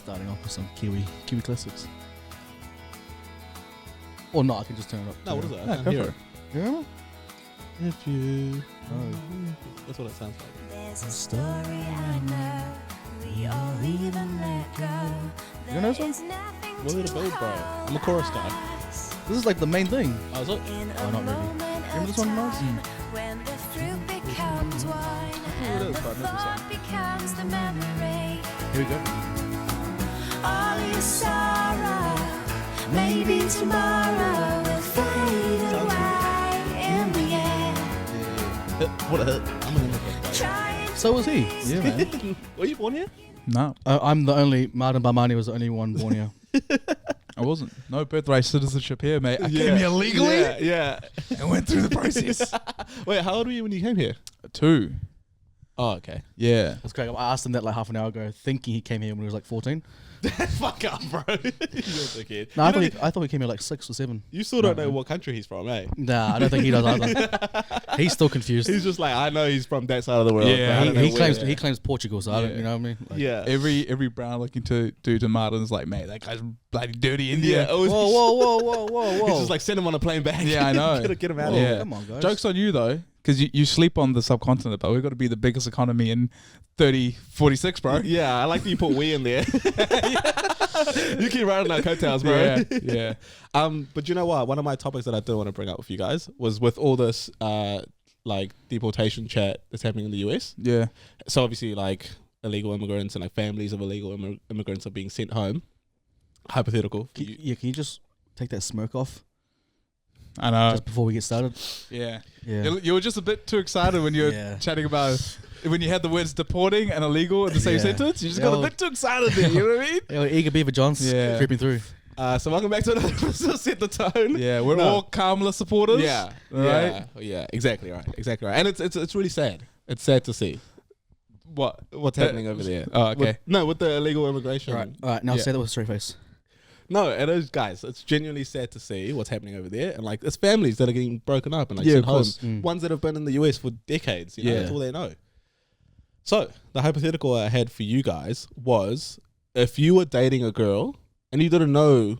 starting off with some Kiwi classics. Or not, I can just turn it up. No, what is it? I No, can't go hear for it. You remember? If you... Oh. That's what it sounds like. There's a story I know. We all even let go. You know this one? There's nothing What did it to build, bro? hold I'm a chorus guy. us This is like the main thing. Oh, is it? in Oh, a not really. moment Remember this of one, Mars? time when the fruit becomes wine it and is, the but I know the thought becomes the memory. Here we go. All your sorrow, maybe tomorrow will fade away in the end. What a hit. I'm an immigrant guy. Try and So was he. Yeah, man. Were you born here? No, I'm the only, Martin Barmani was the only one born here. I wasn't. No birthright citizenship here, mate. I came here legally Yeah. and went through the process. Wait, how old were you when you came here? 2. Oh, okay. Yeah. That's correct. I asked him that like half an hour ago, thinking he came here when he was like 14. Fuck up, bro. You're a kid. No, I thought he came here like 6 or 7. You still don't know what country he's from, eh? Nah, I don't think he does either. He's still confused. He's just like, I know he's from that side of the world. Yeah. but I don't know he where. claims Portugal, so I don't, Yeah. you know what I mean? Like, Yeah. Every brown looking dude to Martin's like, mate, that guy's bloody dirty Yeah. India. Oh, Whoa. He's just like, send him on a plane back. Yeah, I know. get him out Whoa, of Yeah. here. Come on, guys. Joke's on you though, because you sleep on the subcontinent, but we've got to be the biggest economy in 46, bro. Yeah, I like that you put we in there. You keep riding our coattails, bro. Yeah. But you know what? One of my topics that I did want to bring up with you guys was with all this like deportation chat that's happening in the US. Yeah. So obviously, like illegal immigrants and like families of illegal immigrants are being sent home. Hypothetical. Can you just take that smirk off I know. just before we get started? Yeah. Yeah. You were just a bit too excited when you were Yeah. chatting about when you had the words deporting and illegal in the same Yeah. sentence. You just got a Yeah. bit too excited there. You know what I mean? Yeah, eager beaver Johns creeping through. So welcome back to another episode. Set the tone. Yeah, we're No. all Kamala supporters. Yeah. Right? Yeah. Exactly right. And it's really sad. It's sad to see what's happening over there. Oh, okay. With the illegal immigration. All right. Now Yeah. say that with a straight face. No, it is, guys. It's genuinely sad to see what's happening over there, and like it's families that are getting broken up and like Yeah, sent of home. course. Ones that have been in the US for decades. You know, Yeah. that's all they know. So the hypothetical I had for you guys was if you were dating a girl and you didn't know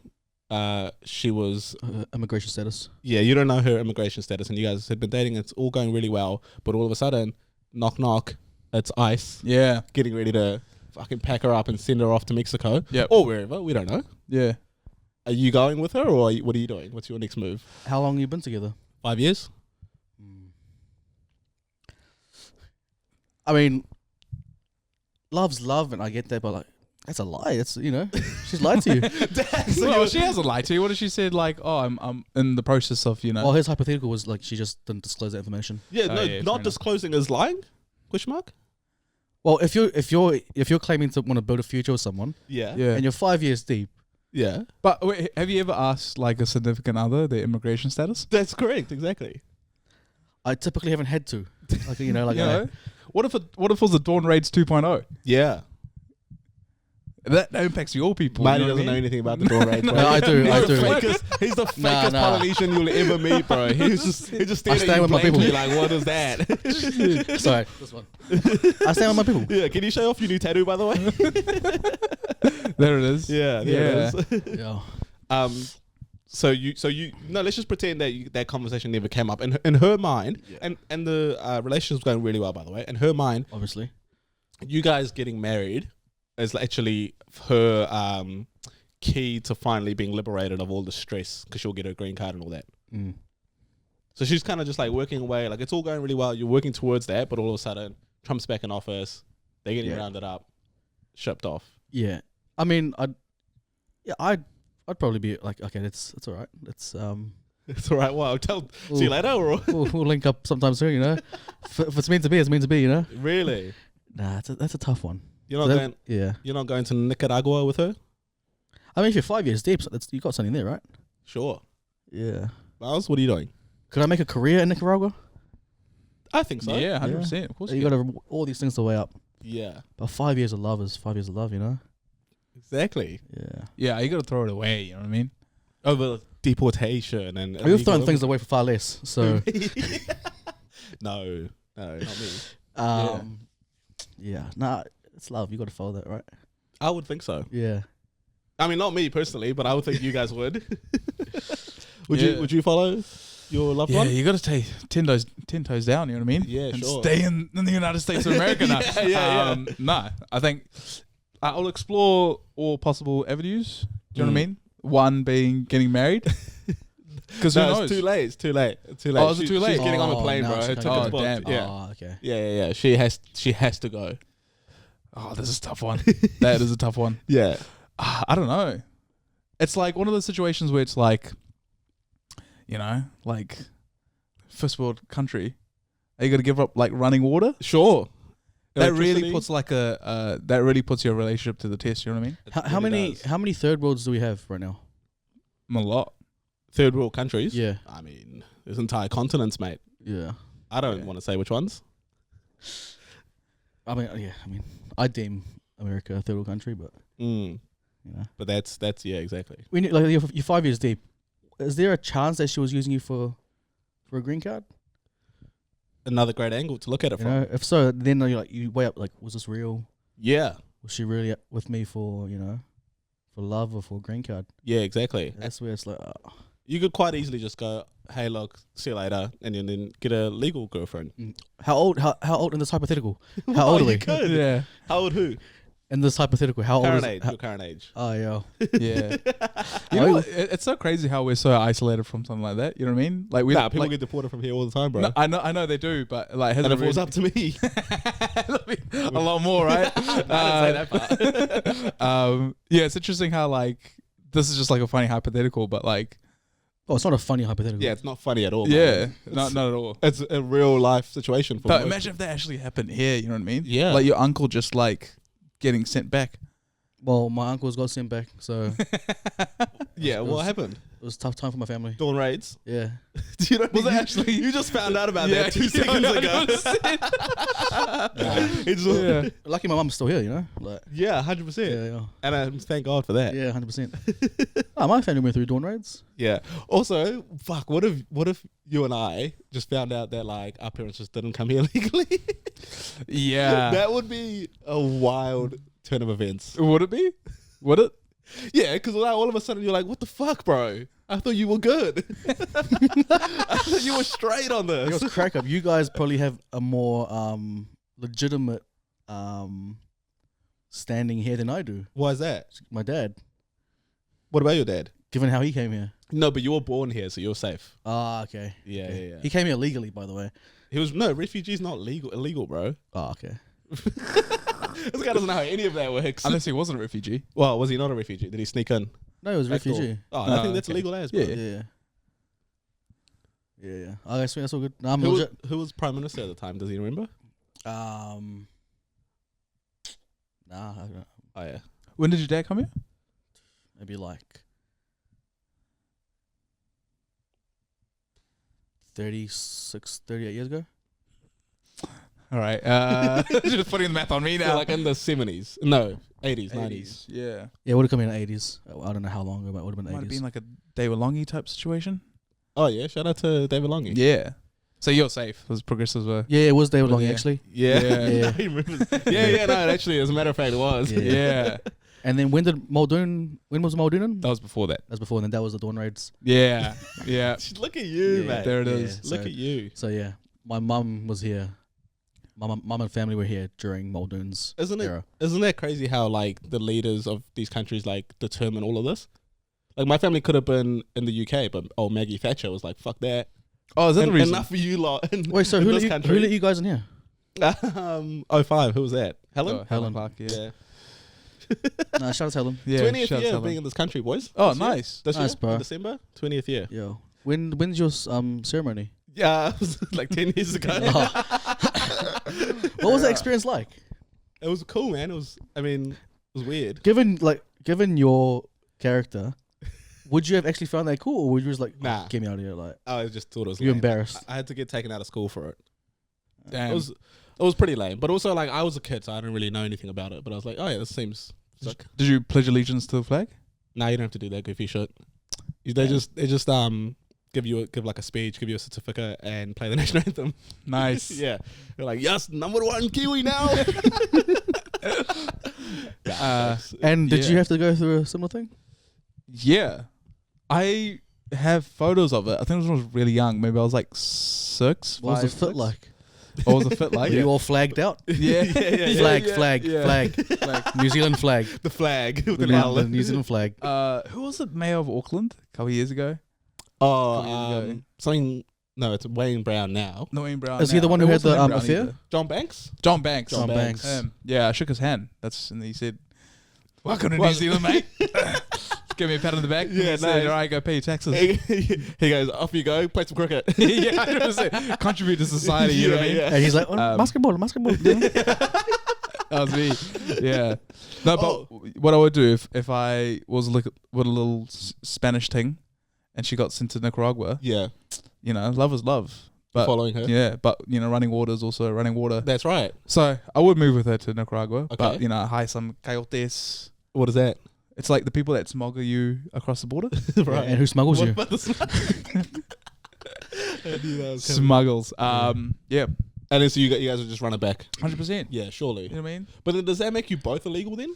she was Immigration status. you don't know her immigration status, and you guys had been dating. It's all going really well, but all of a sudden, knock knock, it's ICE Yeah. getting ready to fucking pack her up and send her off to Mexico Yep. or wherever. We don't know. Yeah. Are you going with her, or what are you doing? What's your next move? How long have you been together? 5 years? I mean, love's love, and I get that, but like, that's a lie. It's she's lied to you. Well, she hasn't lied to you. What if she said like, "Oh, I'm in the process of Well, his hypothetical was like she just didn't disclose that information. Yeah, Oh, no, yeah, fair not enough. disclosing is lying? Question mark? Well, if you're claiming to want to build a future with someone, Yeah. Yeah. and you're 5 years deep, Yeah. But wait, have you ever asked like a significant other their immigration status? That's correct, exactly. I typically haven't had to. Like You know? What if it was a Dawn Raids 2.0? Yeah. That impacts your people. Marty you know doesn't know what I mean? anything about the door raid, bro. No, I do, He's I the do. fakest, he's the fakest Nah. Polynesian you'll ever meet, bro. He's just I staring stay at you with my people. blankly like, what is that? Sorry, this one. I stand with my people. Yeah, can you show off your new tattoo, by the way? There it is. Yeah, Yeah. there it is. Yeah. So you no, let's just pretend that that conversation never came up. In her mind, and the relationship's going really well, by the way. In her mind, Obviously. you guys getting married is actually her key to finally being liberated of all the stress because she'll get her green card and all that. Mm. So she's kind of just like working away, like it's all going really well. You're working towards that, but all of a sudden, Trump's back in office. They're getting rounded up, shipped off. Yeah. I mean, I'd probably be like, okay, it's all right. It's It's all right. Well, see you later. Or we'll link up sometime soon. If it's meant to be, it's meant to be. really, Nah, that's a tough one. you're not going. Yeah. You're not going to Nicaragua with her. I mean, if you're 5 years deep, so you got something there, right? Sure. Yeah. Miles, what are you doing? Could I make a career in Nicaragua? I think so. Yeah, 100%. Of course. You got to all these things to weigh up. Yeah. But 5 years of love is 5 years of love, Exactly. Yeah. Yeah, you got to throw it away. You know what I mean? Over deportation and. We've thrown things away for far less. So. No, not me. Yeah. Nah, it's love. You got to follow that, right? I would think so. Yeah. I mean, not me personally, but I would think you guys would. Yeah. Would you follow your loved Yeah, one? you got to stay 10 toes down. You know what I mean? Yeah, and sure. stay in the United States of America now. Yeah. No, I think I'll explore all possible avenues. Do you know what I mean? One being getting married. Because who knows? It's too late. It's too late. It's too late. Oh, is it too late? She's getting on the plane, now bro. she Her can't ticket's go. booked. Damn. Yeah. Oh, okay. Yeah. She has to go. Oh, this is a tough one. That is a tough one. Yeah. I don't know. It's like one of those situations where it's like, you know, like first world country. Are you got to give up like running water? Sure. That really Electricity. puts like that really puts your relationship to the test. You know what I mean? How many third worlds do we have right now? A lot. third world countries? Yeah. I mean, there's entire continents, mate. Yeah. I don't want to say which ones. I mean, I deem America a third world country, but Mm. you know, But that's yeah, exactly. when you're 5 years deep, is there a chance that she was using you for a green card? Another great angle to look at it You from. know, if so, then you weigh up like, was this real? Yeah. Was she really with me for for love or for a green card? Yeah, exactly. That's where it's like, You could quite easily just go, hey, look, see you later, and then get a legal girlfriend. how old in this hypothetical? How old are we? You could. Yeah. How old who? In this hypothetical, how old Current is age. how- Your current age. Oh yeah. Yeah. You know, what? It's so crazy how we're so isolated from something like that. You know what I mean? Like we Nah, people like, get deported from here all the time, bro. no, I know they do, but like, and hasn't if it was up to me, a lot more, right? I didn't say that part. Yeah, it's interesting how like this is just like a funny hypothetical, but like, Oh, it's not a funny hypothetical. Yeah, it's not funny at all. yeah, man. not at all. It's a real life situation. For But most imagine if that actually happened here. You know what I mean? Yeah. Like your uncle just like getting sent back. Well, my uncle's got sent back, so Yeah, It what was- happened? it was a tough time for my family. Dawn raids. Yeah. Do you know? Was it actually? You just found out about Yeah, that 2 yeah, seconds I ago. It's just- Yeah. Lucky my mum's still here, you know? Like, yeah, 100%. yeah, And thank God for that. yeah, 100%. My family went through dawn raids. Yeah. Also, fuck. What if you and I just found out that like our parents just didn't come here legally? Yeah. That would be a wild turn of events. Would it be? Would it? Yeah, because all of a sudden you're like, what the fuck, bro? I thought you were good. I thought you were straight on It this. was crack up. You guys probably have a more legitimate standing here than I do. Why is that? My dad, What about your dad? given how he came here. No, but you were born here, so you're safe. Ah, okay. Yeah, yeah, yeah. He came here legally, by the way. He was refugee's not illegal, bro. Oh, okay. This guy doesn't know how any of that works. Unless he wasn't a refugee. Well, was he not a refugee? Did he sneak in? No, he was a That's cool. refugee. Oh, I Oh, think that's okay. illegal as, bro. Yeah. Yeah. Okay, so that's all good. No, I'm Who was, legit. who was prime minister at the time? Does he remember? Nah, I don't know. Oh yeah. When did your dad come here? Maybe like 38 years ago. All right. Just putting the math on me So now. like in the 70s. No, 80s, 90s. Yeah. Yeah, it would have come in the 80s. I don't know how long ago, but it would have been Might have 80s. been like a David Longy type situation. Oh yeah, shout out to David Longy. Yeah. So you're safe, because progressives were. Yeah, it was David Well, Long yeah. actually. Yeah. Yeah. He remembers. yeah, no, actually, as a matter of fact, it was. Yeah. Yeah. And then when was Muldoon in? That was before that. That's before, and then that was the dawn raids. Yeah. Yeah. Look at you, Yeah. man. There it Yeah, is. Look so- at you. So yeah, my mum was here. My mum and family were here during Muldoon's Isn't era. that crazy how like the leaders of these countries like determine all of this? Like my family could have been in the UK, but Maggie Thatcher was like, "Fuck that." Oh, is that the reason? Enough for you lot. Wait, so in who this let country. you guys in here? 05. Who was that? Helen. Oh, Helen. Clark, yeah. Nah, shout out to Helen. Yeah. 20th shout out year to of being Helen. in this country, boys. Oh, This year. nice. This Nice, year, bro. in December, 20th year. Yo, when's your ceremony? Yeah, it was like 10 years ago. What was that experience like? It was cool, man. It was weird. Given your character, would you have actually found that cool, or would you just like, Nah. get me out of here? Like, I just thought it was you lame. embarrassed? I had to get taken out of school for it. Damn. It was pretty lame. But also, like, I was a kid, so I didn't really know anything about it. But I was like, oh, yeah, this seems sick. Did you pledge allegiance to the flag? Nah, you don't have to do that goofy shit. They just give like a speech, give you a certificate, and play the national anthem. Nice. Yeah. They're like, yes, number one Kiwi now. And did Yeah. you have to go through a similar thing? Yeah, I have photos of it. I think I was really young. Maybe I was like 6. What was the 5, fit 6. like? What was the fit like? Were you all flagged out? Yeah, Flag. New Zealand flag. The flag with The the New, the New Zealand flag. Who was the mayor of Auckland a couple of years ago? Oh, Couple years ago. something. No, it's Wayne Brown now. No, Wayne Brown. Is he the now. one who It had the, wasn't Wayne Brown affair? either. John Banks. John Banks. John Banks. Yeah, I shook his hand. And he said, "Welcome to New Well- Zealand, mate." Give me a pat on the back. Yeah, He said, nice. "All right, go pay your taxes." He goes, off you go, play some cricket. Yeah, 100%. Contribute to society. You know what I mean? Yeah. And he's like, basketball. That was me. Yeah. No, but what I would do if I was like with a little Spanish thing, and she got sent to Nicaragua, Yeah, you know, love is love. But following her. yeah, but you know, running water is also running water. That's right. So I would move with her to Nicaragua, but Okay. you know, hide some coyotes. What is that? It's like the people that smuggle you across the border. Right. And who smuggles you? About the Smuggles. Yeah, And then so you guys would just run it back. 100%. Yeah, surely. You know what I mean? But then does that make you both illegal then?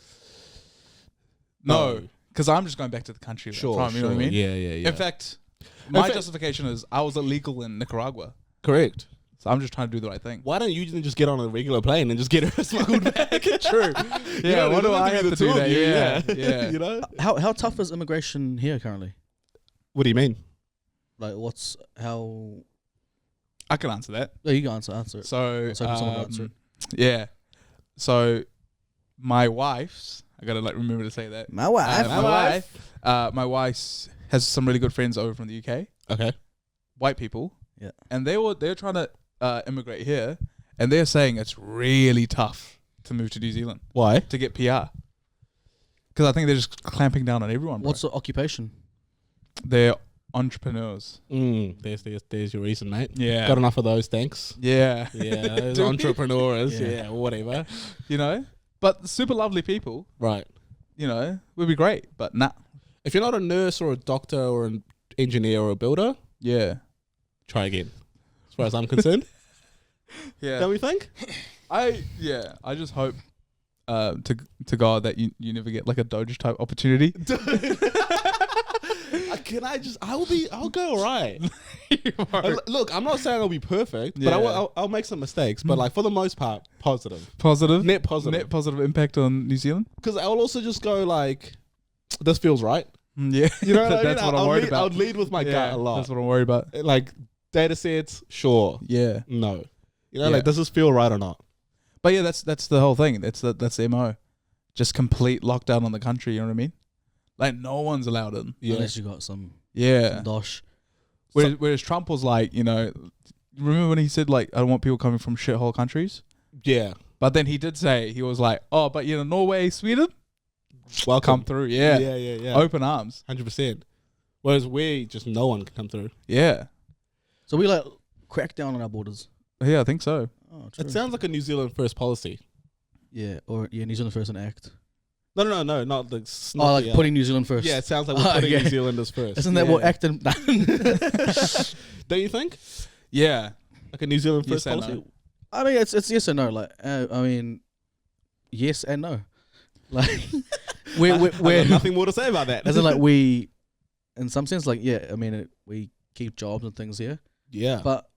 No, because I'm just going back to the country. Sure, Time, you know what I mean? Yeah. In fact, my fact- justification is I was illegal in Nicaragua, correct. so I'm just trying to do the right thing. Why don't you just get on a regular plane and just get her smuggled back? True. You know, what do doesn't I be have the to two do of that? you, Yeah. You know? How tough is immigration here currently? What do you mean? Like, how? I can answer that. No, you can answer it. So, Let's hope someone will answer it. yeah. So, my wife's. I gotta remember to say that. My wife. My wife has some really good friends over from the UK. Okay. White people. Yeah. And they're trying to immigrate here, and they're saying it's really tough to move to New Zealand Why? to get PR. Because I think they're just clamping down on everyone. What's the occupation? They're entrepreneurs. There's your reason, mate. Yeah. Got enough of those, thanks. Yeah. Yeah, those Do we? entrepreneurs. Yeah. Yeah, whatever. You know, but super lovely people. Right. You know, would be great, but nah. If you're not a nurse or a doctor or an engineer or a builder, Yeah. try again. As far as I'm concerned. Yeah. Don't we think? I just hope to God that you never get like a Doge type opportunity. I'll go alright. Look, I'm not saying I'll be perfect, but Yeah. I'll make some mistakes. But like for the most part, positive. Positive. Net positive. Net positive impact on New Zealand. Because I'll also just go like, this feels right. Yeah. You know what I mean? That's what I'm worried about. I'll lead with my gut a lot. That's what I'm worried about. Like data sets, sure. Yeah. No. You know, Yeah. like does this feel right or not? But yeah, that's the whole thing. That's the MO. Just complete lockdown on the country, you know what I mean? Like no one's allowed in. Yeah. Unless you got some Yeah. dosh. Whereas Trump was like, you know, remember when he said like I don't want people coming from shithole countries? Yeah. But then he did say he was like, oh, but you know, Norway, Sweden, Welcome. come through. Yeah. Yeah. Open arms. 100%. Whereas just no one can come through. Yeah. So we like crack down on our borders. Yeah, I think so. Oh, true. It sounds like a New Zealand first policy. Yeah, or New Zealand first and act. No, not the. Oh, like putting New Zealand first. Yeah, it sounds like we're putting Okay. New Zealanders first. Isn't that what Yeah. acting? Don't you think? Yeah. Like a New Zealand Yes first and policy. no. I mean, it's yes and no. Like, I mean, yes and no. Like, I we're got nothing more to say about that. as in like we, in some sense, like yeah. I mean, we keep jobs and things here, Yeah. but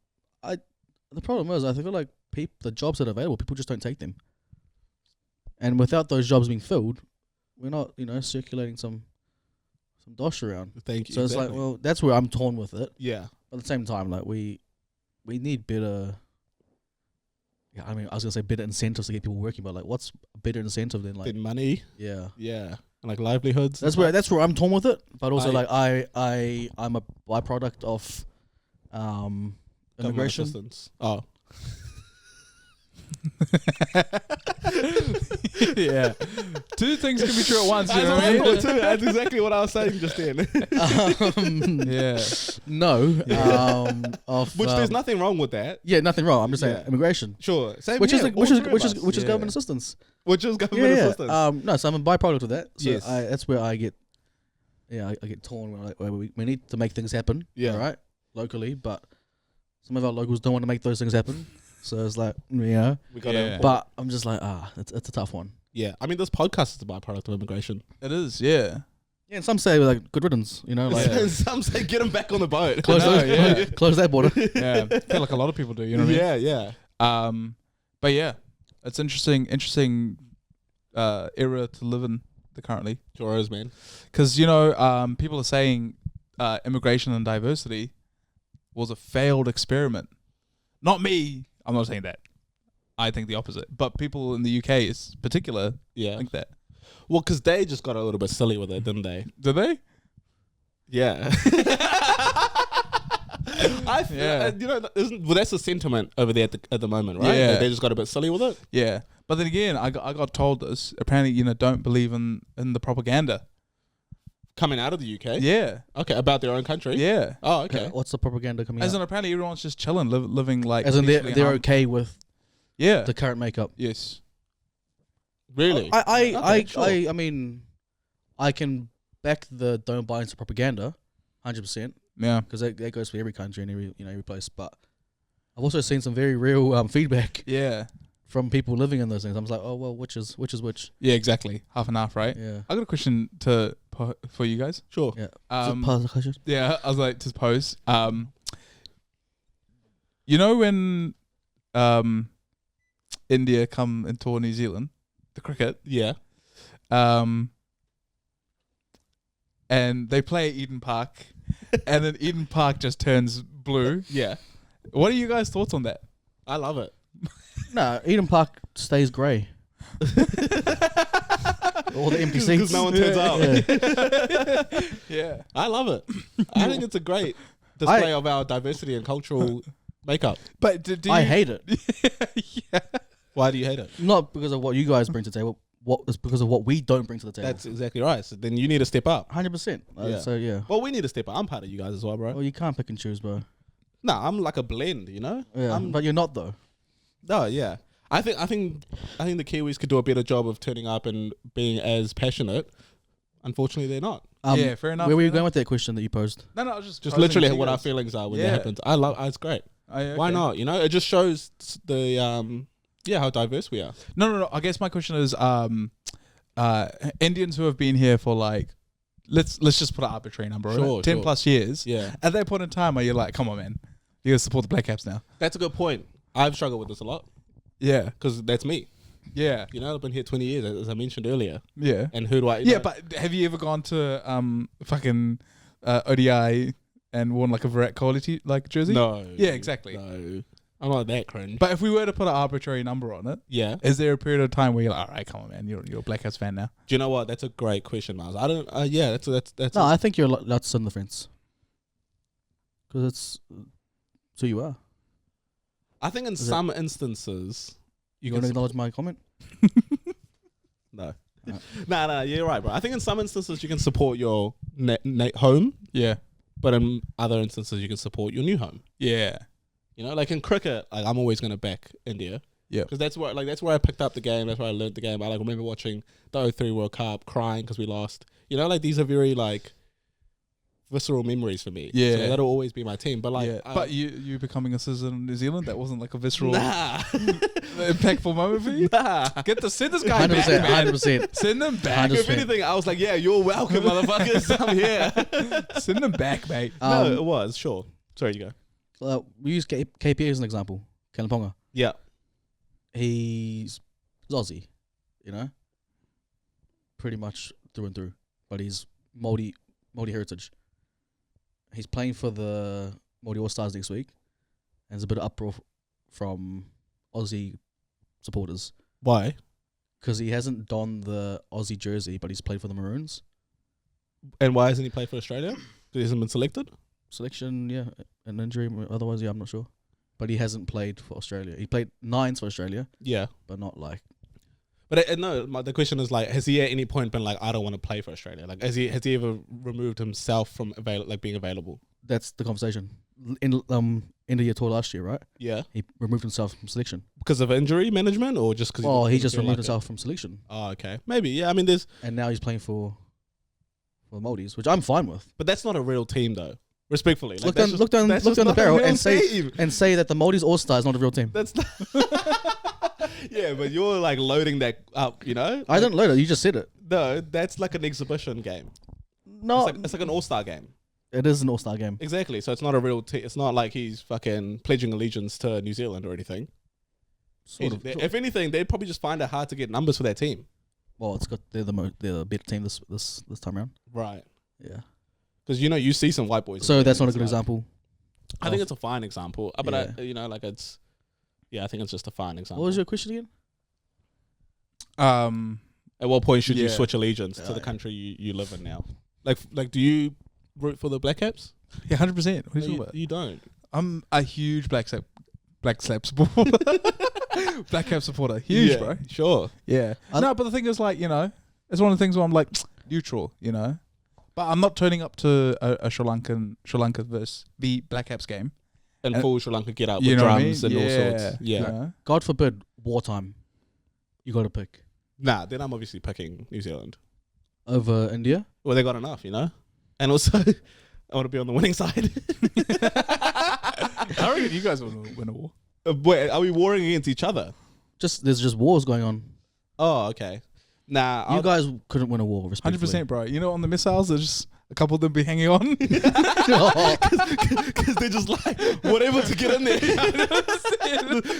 the problem is I feel like the jobs that are available, people just don't take them. And without those jobs being filled, we're not, circulating some dosh around. Thank you. So it's like, well, that's where I'm torn with it. yeah. But at the same time, like we need better. Yeah, I mean, I was gonna say better incentives to get people working, but like, what's a better incentive than like, Then money. yeah, Yeah. And like livelihoods. that's where I'm torn with it. But also, I- like, I'm a byproduct of Government immigration. assistance. Oh. Yeah. Two things can be true at once, you know what I That's, mean? that's exactly what I was saying just then. Yeah. No, of Which there's nothing wrong with that. Yeah, nothing wrong. I'm just saying Yeah. immigration, Sure. Same which is here, like, all which is three of which is us. which is Yeah. government assistance. Which is government assistance. No, so I'm a byproduct of that. So Yes. that's where I get, I get torn. Where we need to make things happen. Yeah. All right, locally, but some of our locals don't want to make those things happen. So it's like, you know. We got Yeah. But I'm just like, it's a tough one. yeah. I mean, this podcast is a byproduct of immigration. It is, yeah. Yeah, and some say like good riddance, you know, like Some say get them back on the boat. close, No, those, yeah. close that border. Yeah. I feel like a lot of people do, you know what I mean? Yeah, yeah. But yeah, it's interesting era to live in currently. Sure is, man. Because, you know, people are saying immigration and diversity was a failed experiment. Not me. I'm not saying that. I think the opposite. But people in the UK is particular Yeah. think that. Well, because they just got a little bit silly with it, didn't they? Did they? Yeah. I feel, Yeah. you know, that's the sentiment over there at the moment, right? Yeah. That they just got a bit silly with it. Yeah. But then again, I got told this. Apparently, you know, don't believe in the propaganda. Coming out of the UK. Yeah. Okay, about their own country. Yeah. Oh, okay. What's the propaganda coming As out? in, apparently everyone's just chilling, living like. As in peacefully they're harm- okay with Yeah. the current makeup. Yes. Really? I sure. mean, I can back the don't buy into propaganda, 100%, Yeah. because that goes for every country and every place. But I've also seen some very real feedback Yeah. from people living in those things. I'm just like, oh well, which is which? Yeah. Exactly. Half and half, right? Yeah. I got a question for you guys. Sure. Yeah. Yeah, I was like to pose. You know when India come and tour New Zealand, the cricket, Yeah. and they play at Eden Park, and then Eden Park just turns blue. Yeah. What are you guys' thoughts on that? I love it. No, Eden Park stays grey. All the empty seats. Because no one turns out. Yeah. Yeah. I love it. I think it's a great display of our diversity and cultural makeup. But do I you, hate it. yeah. Why do you hate it? Not because of what you guys bring to the table. It's because of what we don't bring to the table. That's exactly right. So then you need to step up. 100%. Yeah. So yeah. Well, we need to step up. I'm part of you guys as well, bro. Well, you can't pick and choose, bro. No, I'm like a blend, you know? Yeah, I'm, but you're not though. no, yeah. I think the Kiwis could do a better job of turning up and being as passionate. Unfortunately, they're not. Yeah, fair enough. Where were you fair going enough. with that question that you posed? No, I was just Just posing literally to you what our guys. feelings are when Yeah. that happens. I love. It's great. Why not? You know, it just shows the how diverse we are. No. I guess my question is, Indians who have been here for like, let's just put an arbitrary number, on Sure, it, 10 sure. plus years. Yeah, At that point in time, are you like, come on, man, you gotta support the Black Caps now? that's a good point. I've struggled with this a lot Yeah, because that's me. yeah, You know, I've been here 20 years, as I mentioned earlier. yeah. And who do I? Yeah, but have you ever gone to fucking ODI and worn like a Virat Kohli like jersey? no. Yeah, exactly. No, I'm not that cringe. But if we were to put an arbitrary number on it, yeah. is there a period of time where you're like, all right, come on, man, you're a Black Caps fan now? Do you know what? That's a great question, Miles. I don't. Yeah, that's. No, I think you're allowed to sit on the fence. Because it's who you are. I think in Is it- some instances You can want to acknowledge my comment? no. Alright. No, you're right, bro. I think in some instances you can support your home, Yeah, but in other instances you can support your new home. yeah, You know, like in cricket, like I'm always gonna back India. Yeah. because that's where I picked up the game. That's where I learned the game. I like remember watching the 03 World Cup, crying because we lost. You know, like these are very like visceral mememories for me. Yeah. so that'll always be my team. But like, yeah. But you becoming a citizen of New Zealand, that wasn't like a visceral, nah, impactful moment for you. nah. Send this guy back, 100%. man. 100%. Send them back. 100%. If anything, I was like, yeah, you're welcome, motherfuckers. I'm here. Send them back, mate. No, it was sure. Sorry, you go. We use KPA as an example. Kalaponga. Yeah. He's Aussie, you know? Pretty much through and through. But he's Māori heritage. He's playing for the Māori All-Stars next week. And there's a bit of uproar from Aussie supporters. Why? Because he hasn't donned the Aussie jersey, but he's played for the Maroons. And why hasn't he played for Australia? Because he hasn't been selected? Selection, yeah. An injury, otherwise, yeah, I'm not sure. But he hasn't played for Australia. He played nines for Australia, Yeah. but not like... But no, the question is like, has he at any point been like, I don't want to play for Australia? Like, has he ever removed himself from being available? That's the conversation. In India tour last year, right? Yeah. He removed himself from selection. Because of injury management or just because? Well, he just removed himself from selection. Oh, okay. Maybe. Yeah. I mean, there's, And now he's playing for the Maldives, which I'm fine with. but that's not a real team though. Respectfully, like, Look that's down, just- look down, that's look just down the not a barrel real and say team. that the Maldives All Star is not a real team. That's not. Yeah, but you're like loading that up, you know? I didn't load it. You just said it. No, that's like an exhibition game. No, It's like an all-star game. it is an All Star game. Exactly. So it's not a real team. It's not like he's fucking pledging allegiance to New Zealand or anything. Sort of. If anything, they'd probably just find it hard to get numbers for their team. Well, it's got they're the better team this time around. Right. Yeah. Because you see some white boys. So in that's there, not a it's good like- example. I think it's a fine example, but Yeah. it's. Yeah, I think it's just a fine example. What was your question again? At what point should you Yeah. switch allegiance to the Yeah. country you live in now? Like, do you root for the Black Caps? Yeah, 100%. What are you No, talking about? you don't. I'm a huge Black Slap supporter. Black Cap supporter. Huge, Yeah, bro. Sure. Yeah. No, but the thing is, like, it's one of the things where I'm like neutral, But I'm not turning up to a Sri Lanka versus the Black Caps game. And And- full Sri Lanka get out You with know what I drums mean? and all Yeah. sorts. Yeah. You know? God forbid wartime. You got to pick Nah, then I'm obviously picking New Zealand. over India. Well, they got enough, And also, I want to be on the winning side. I reckon you guys will win a war. Wait, are we warring against each other? There's just wars going on. Oh, okay. Nah, You guys couldn't win a war, respectfully. 100%, bro. On the missiles, there's just a couple of them be hanging on. because they're just like whatever to get in there.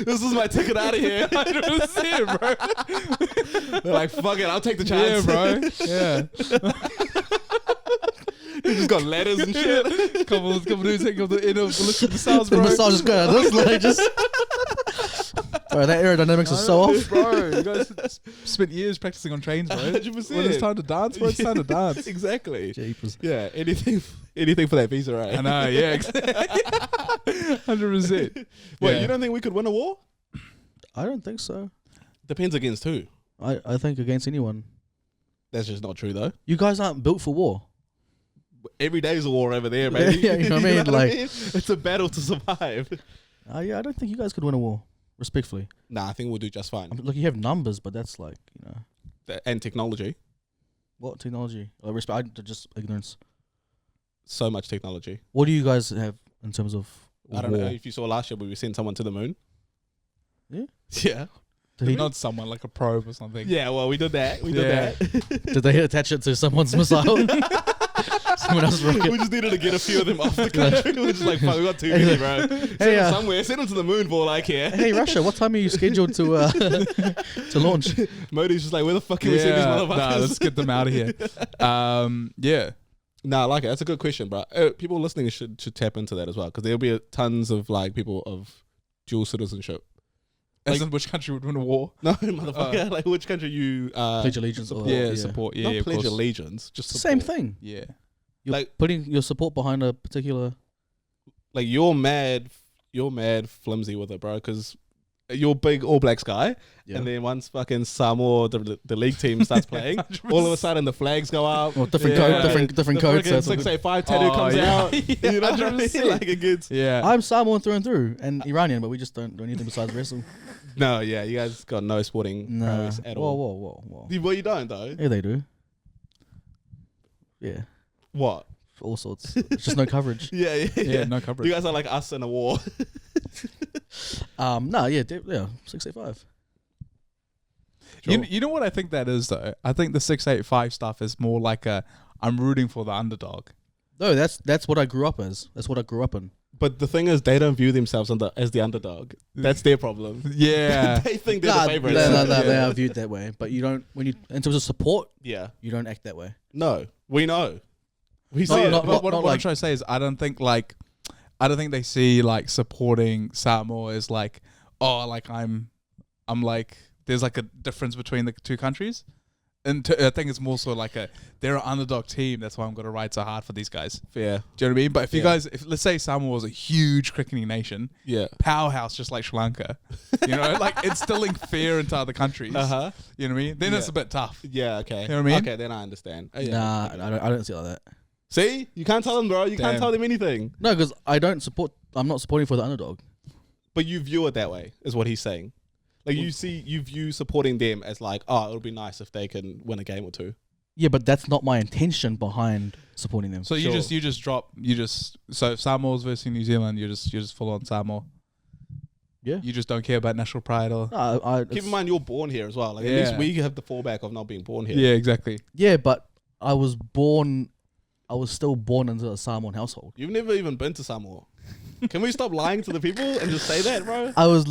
This is my ticket out of here. 100%, bro. They're like, fuck it, I'll take the Yeah, chance. bro. Yeah. They just got letters and shit. couple of dudes hanging on the end of ballistic missiles, The bro. missile just going like this, like just. Bro, that aerodynamics is so off. Bro, you guys spent years practicing on trains, bro. 100%. When it's time to dance, bro, it's time to dance. Exactly. Jeepers. Yeah, anything for that visa, right? I know, yeah. 100%. Wait, Yeah. you don't think we could win a war? I don't think so. Depends against who. I think against anyone. That's just not true, though. You guys aren't built for war. Every day is a war over there, baby. Yeah, you know what I mean? Like- it's a battle to survive. Yeah, I don't think you guys could win a war. Respectfully. Nah, I think we'll do just fine. Look, you have numbers, but that's like, And technology. what technology? Just ignorance. So much technology. What do you guys have in terms of I don't war? know if you saw last year, but we sent someone to the moon. Yeah? Yeah. Did, he, Not someone like a probe or something. Yeah, well, we did that. We Yeah. did that. did they attach it to someone's missile? Someone else's rocket? We just needed to get a few of them off the country. We're just like, fuck, we got too many, bro. Send them somewhere. Send them to the moon for all I care. Hey Russia, what time are you scheduled to to launch? Modi's just like, where the fuck can we send these motherfuckers? Nah, let's get them out of here. Yeah. Nah, I like it. That's a good question, bro. People listening should tap into that as well, because there'll be tons of like people of dual citizenship. As in which country would win a war? No, motherfucker. Like which country you Pledge allegiance or Support. Yeah, not of pledge course. allegiance, just It's the same support. thing. Yeah. You're Like- putting your support behind a particular. Like you're mad flimsy with it, bro, because you're big All Blacks guy, and then once fucking Samoa, the league team starts playing, all of a sudden the flags go up. Well, different Yeah. code, different codes. so it's 685 tattoo Oh, comes yeah. out. You know what I mean? 100%. Like it gets. Yeah. I'm Samoan through and through, and Iranian, but we just don't do anything besides wrestle. No, yeah, you guys got no sporting Nah. prowess at Whoa, all. whoa. Well, you don't though. Yeah, they do. Yeah, What? for all sorts. It's just no coverage. Yeah. Yeah, no coverage. You guys are like us in a war. No, yeah, 685. You know what I think that is though? I think the 685 stuff is more like I'm rooting for the underdog. No, that's what I grew up as. That's what I grew up in. But the thing is, they don't view themselves as the underdog. That's their problem. Yeah. They think they're Nah, the favorites. no, Yeah. they are viewed that way. But you don't in terms of support, Yeah. you don't act that way. No, we know. We see No, it. not- But what I'm like- trying to say is I don't think they see like supporting Samoa as like, oh, like I'm like there's like a difference between the two countries. And I think it's more so like they're an underdog team. That's why I'm going to ride so hard for these guys. Yeah. Do you know what I mean? But if you Yeah. guys, let's say Samoa was a huge cricketing nation, Yeah. powerhouse just like Sri Lanka, you know, like instilling fear into other countries. Uh-huh. You know what I mean? Then Yeah. it's a bit tough. Yeah, okay. You know what I mean? Okay, then I understand. Oh, yeah. Nah, I don't see it like that. See? You can't tell them, bro. You can't Damn. tell them anything. No, because I'm not supporting for the underdog. But you view it that way, is what he's saying. Like you view supporting them as like, oh, it'll be nice if they can win a game or two. Yeah, but that's not my intention behind supporting them. So Sure. so if Samoa's versus New Zealand, you're just full on Samoa. Yeah. You just don't care about national pride or. Keep in mind you're born here as well. Like at Yeah. least we have the fallback of not being born here. Yeah, exactly. Yeah, but I was still born into a Samoan household. You've never even been to Samoa. Can we stop lying to the people and just say that, bro? I was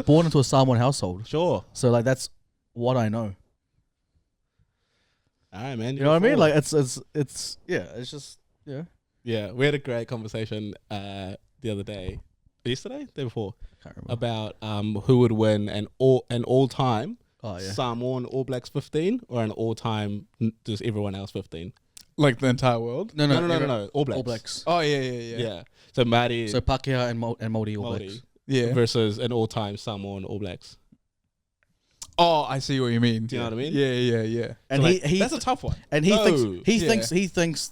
born into a Samoan household. Sure. So like that's what I know. All right, man. You know what I mean? Like it's just yeah. Yeah, we had a great conversation the other day, yesterday, day before, Can't remember. about who would win an all time Oh yeah. Samoan All Blacks 15 or an all time just everyone else 15. Like the entire world. No. All Blacks. All Blacks. Oh yeah. Yeah. So Māori, So Pākehā and Māori All Blacks. Māori Yeah. versus an all time Samoan All Blacks. Oh, I see what you mean. Do you know what I mean? Yeah. And So, he like, that's a tough one. and he No. thinks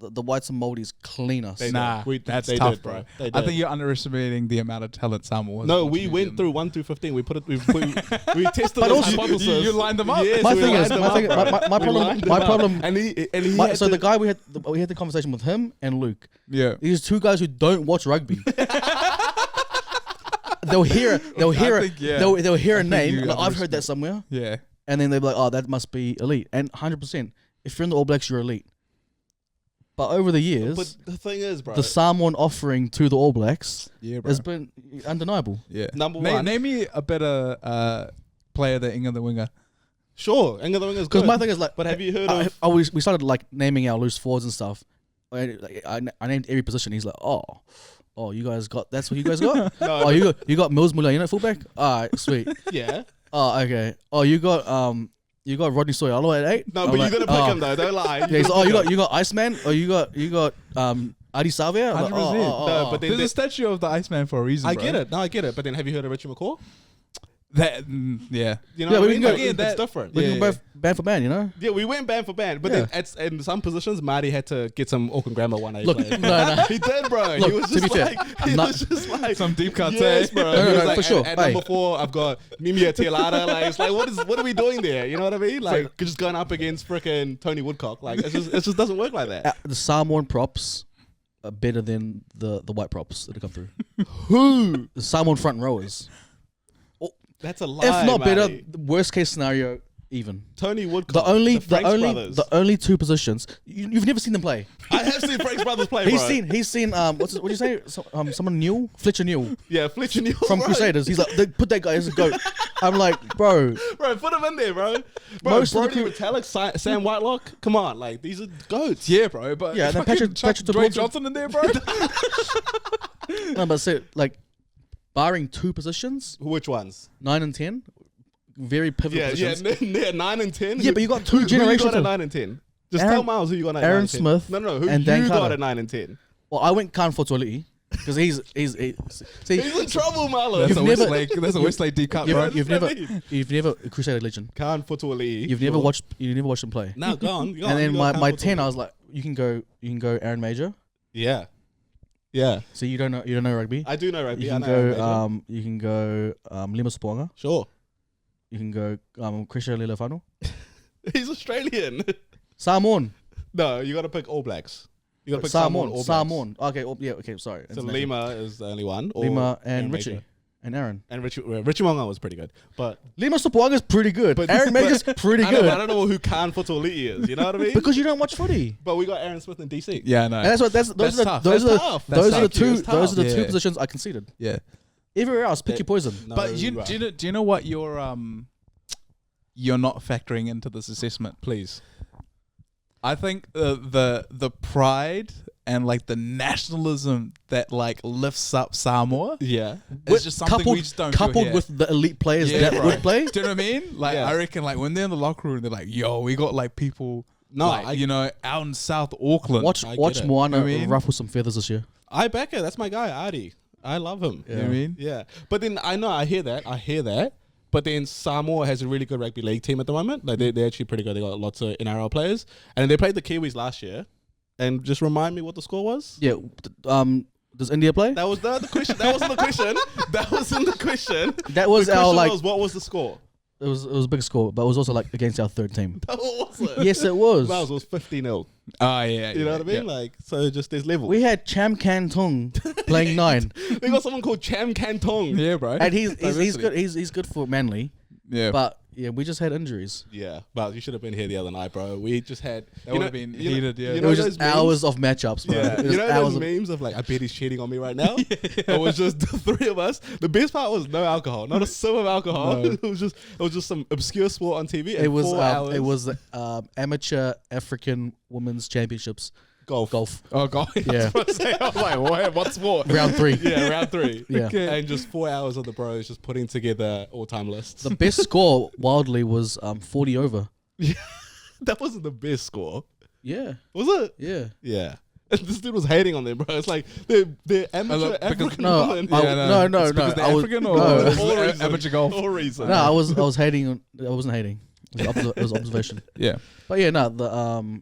the whites and Māoris clean us. They Nah, did. that's they tough, did, bro. They I did. think you're underestimating the amount of talent Samoa has. No, against we New went Zealand. through 1 through 15. We tested But those also hypotheses. you lined them up. Yes, My we thing lined is, them my up, thing, bro. my We lined them up. problem, and he had so to- the guy we had the conversation with him and Luke. Yeah. These two guys who don't watch rugby. they'll hear think, yeah. they'll hear a think name. you Like, I've heard underestimate. that somewhere, Yeah. and then they'll be like, "Oh, that must be elite." And 100%, if you're in the All Blacks, you're elite. But over the years, But the thing is, bro, the Samoan offering to the All Blacks Yeah, bro. has been undeniable. Yeah. Number one. Name me a better player than Inga the winger. sure, Inga the Wing is Because good. my thing is like, But have you heard of? we started like naming our loose forwards and stuff. I named every position. He's like, oh, you guys got that's what you guys got. No, Oh, you got Mills Muller, you know, fullback. All right, sweet. yeah. Oh, okay. Oh, you got Rodney Sawyer at 8. No, I'm but like, you're gonna pick him though. Don't lie. Yeah, he's, you got Iceman, or you got Adi Salvia. I'm like, 100%. No, but then There's a statue of the Iceman for a reason. I bro. get it. No, I get it. But then have you heard of Richie McCaw? That, yeah. You know Yeah, what we I mean? can go- Like, Again, it's that- different. we Yeah, can both band for band, you know. Yeah, we went band for band, but Yeah. then in some positions, Marty had to get some Auckland Grammar 1A Look, players. no. He did, bro. Look, he was to be just fair, like, he no- was just like, Some deep cuts, yes, eh? bro. No, He was no, like, for sure. At Hey. number 4, I've got Mimia Tialada. Like, it's like, what are we doing there? You know what I mean? Like, just going up against frickin' Tony Woodcock. Like, it just doesn't work like that. The Samoan props are better than the white props that have come through. Who? The Samoan front rowers, That's a lie. if not better, Marty. the worst case scenario, even. Tony Woodcock. The Franks brothers. only two positions you've never seen them play. I have seen Frank's brothers play. He's bro. seen what do you say? Someone Newell, Fletcher Newell Yeah, Fletcher Neal from bro. Crusaders. He's like, they put that guy as a goat. I'm like, bro, Bro, put him in there, bro. Bro, Most of the Brody crew- Metallic, Sam Whitelock. Come on, like these are goats. Yeah, bro. But Yeah, and then fucking Patrick Dwayne Dwayne Johnson in there, bro. no, but say like, barring two positions, Which ones? 9 and 10, very pivotal positions. Yeah, 9 and 10. Yeah, but you got two Who you got generations at of 9 and 10? Just Aaron- tell Miles who you got at 9 Aaron and 10. Smith No, who and you Dan got Carter. at 9 and 10? Well, I went Khan Fotoli because he's see, He's in trouble, Marlo. That's You've a never- Westlake. That's a Westlake deep cut, bro. you've That's never what I mean. you've never Crusader legend. Khan Futawali. You've never watched him play. No, go on. And then my 10, I was like, you can go Aaron Major. Yeah. Yeah. So you don't know rugby. I do know rugby. You I can know Aaron Major. go you can go Lima Spoanga. Sure. You can go Christian Lilafano. He's Australian. Samoan. No, you got to pick All Blacks. You got to pick Samoan. All Blacks. Samoan. Okay, okay, sorry. So International. Lima is the only one. or Lima and Aaron Richie. Major. And Aaron. And Richie Monga was pretty good. But Lima Spoanga is pretty good. But- Aaron Major's pretty I know, good. but I don't know who Khan Futawali is. You know what I mean? Because you don't watch footy. But we got Aaron Smith in DC. Yeah, no. And those That's are the tough. those That's are tough. those That's are the tough. two It's those are the tough. two Yeah. positions I conceded. yeah. Everywhere else, pick your poison. No, But bro. do you know what you're not factoring into this assessment? Please. I think the pride and like the nationalism that like lifts up Samoa Yeah. is just something we just don't feel coupled here. with the elite players Yeah, that bro. would play. Do you know what I mean? Like Yeah. I reckon like when they're in the locker room, they're like, "Yo, we got like people, No, like, out in South Auckland." Watch I get watch it. Moana I mean- ruffle some feathers this year. I back it. That's my guy, Adi. I love him. You know what I mean? Yeah. But then I hear that. But then Samoa has a really good rugby league team at the moment. Like they're actually pretty good. They got lots of NRL players. And they played the Kiwis last year. And just remind me what the score was? Yeah. Does India play? That was the question. That wasn't the question. That wasn't the question. That was The our question like was, what was the score? It was a big score, but it was also like against our third team. What was it? Yes, it was. Ours was 50-0. Oh yeah, You know what I mean? Like, so just there's levels. We had Cham Kantong playing 9, They got someone called Cham Kantong. Yeah, bro. and he's Diversity. good. He's good for Manly, Yeah, but yeah, we just had injuries. Yeah, but you should have been here the other night, bro. We just had. that would have been heated. Yeah, you It know was those just memes? hours of matchups, bro. Yeah, It was you know hours those of- memes of like, I bet he's cheating on me right now. It was just the three of us. The best part was no alcohol, not a sip of alcohol. No. it was just some obscure sport on TV. And It was 4 hours it was amateur African women's championships golf Oh god. Yeah. I was like, what's more? round 3. yeah, round 3. Yeah. Okay. And just 4 hours of the bros just putting together all-time lists. The best score wildly was 40 over. That wasn't the best score, Yeah, was it? yeah. Yeah. This dude was hating on them, bro. It's like they're amateur look, because- African No, women. no. It's because they're I was- African no, or it's all reason. amateur golf. All reason. No, I was hating. I wasn't hating. It was observation. Yeah. But yeah, no, the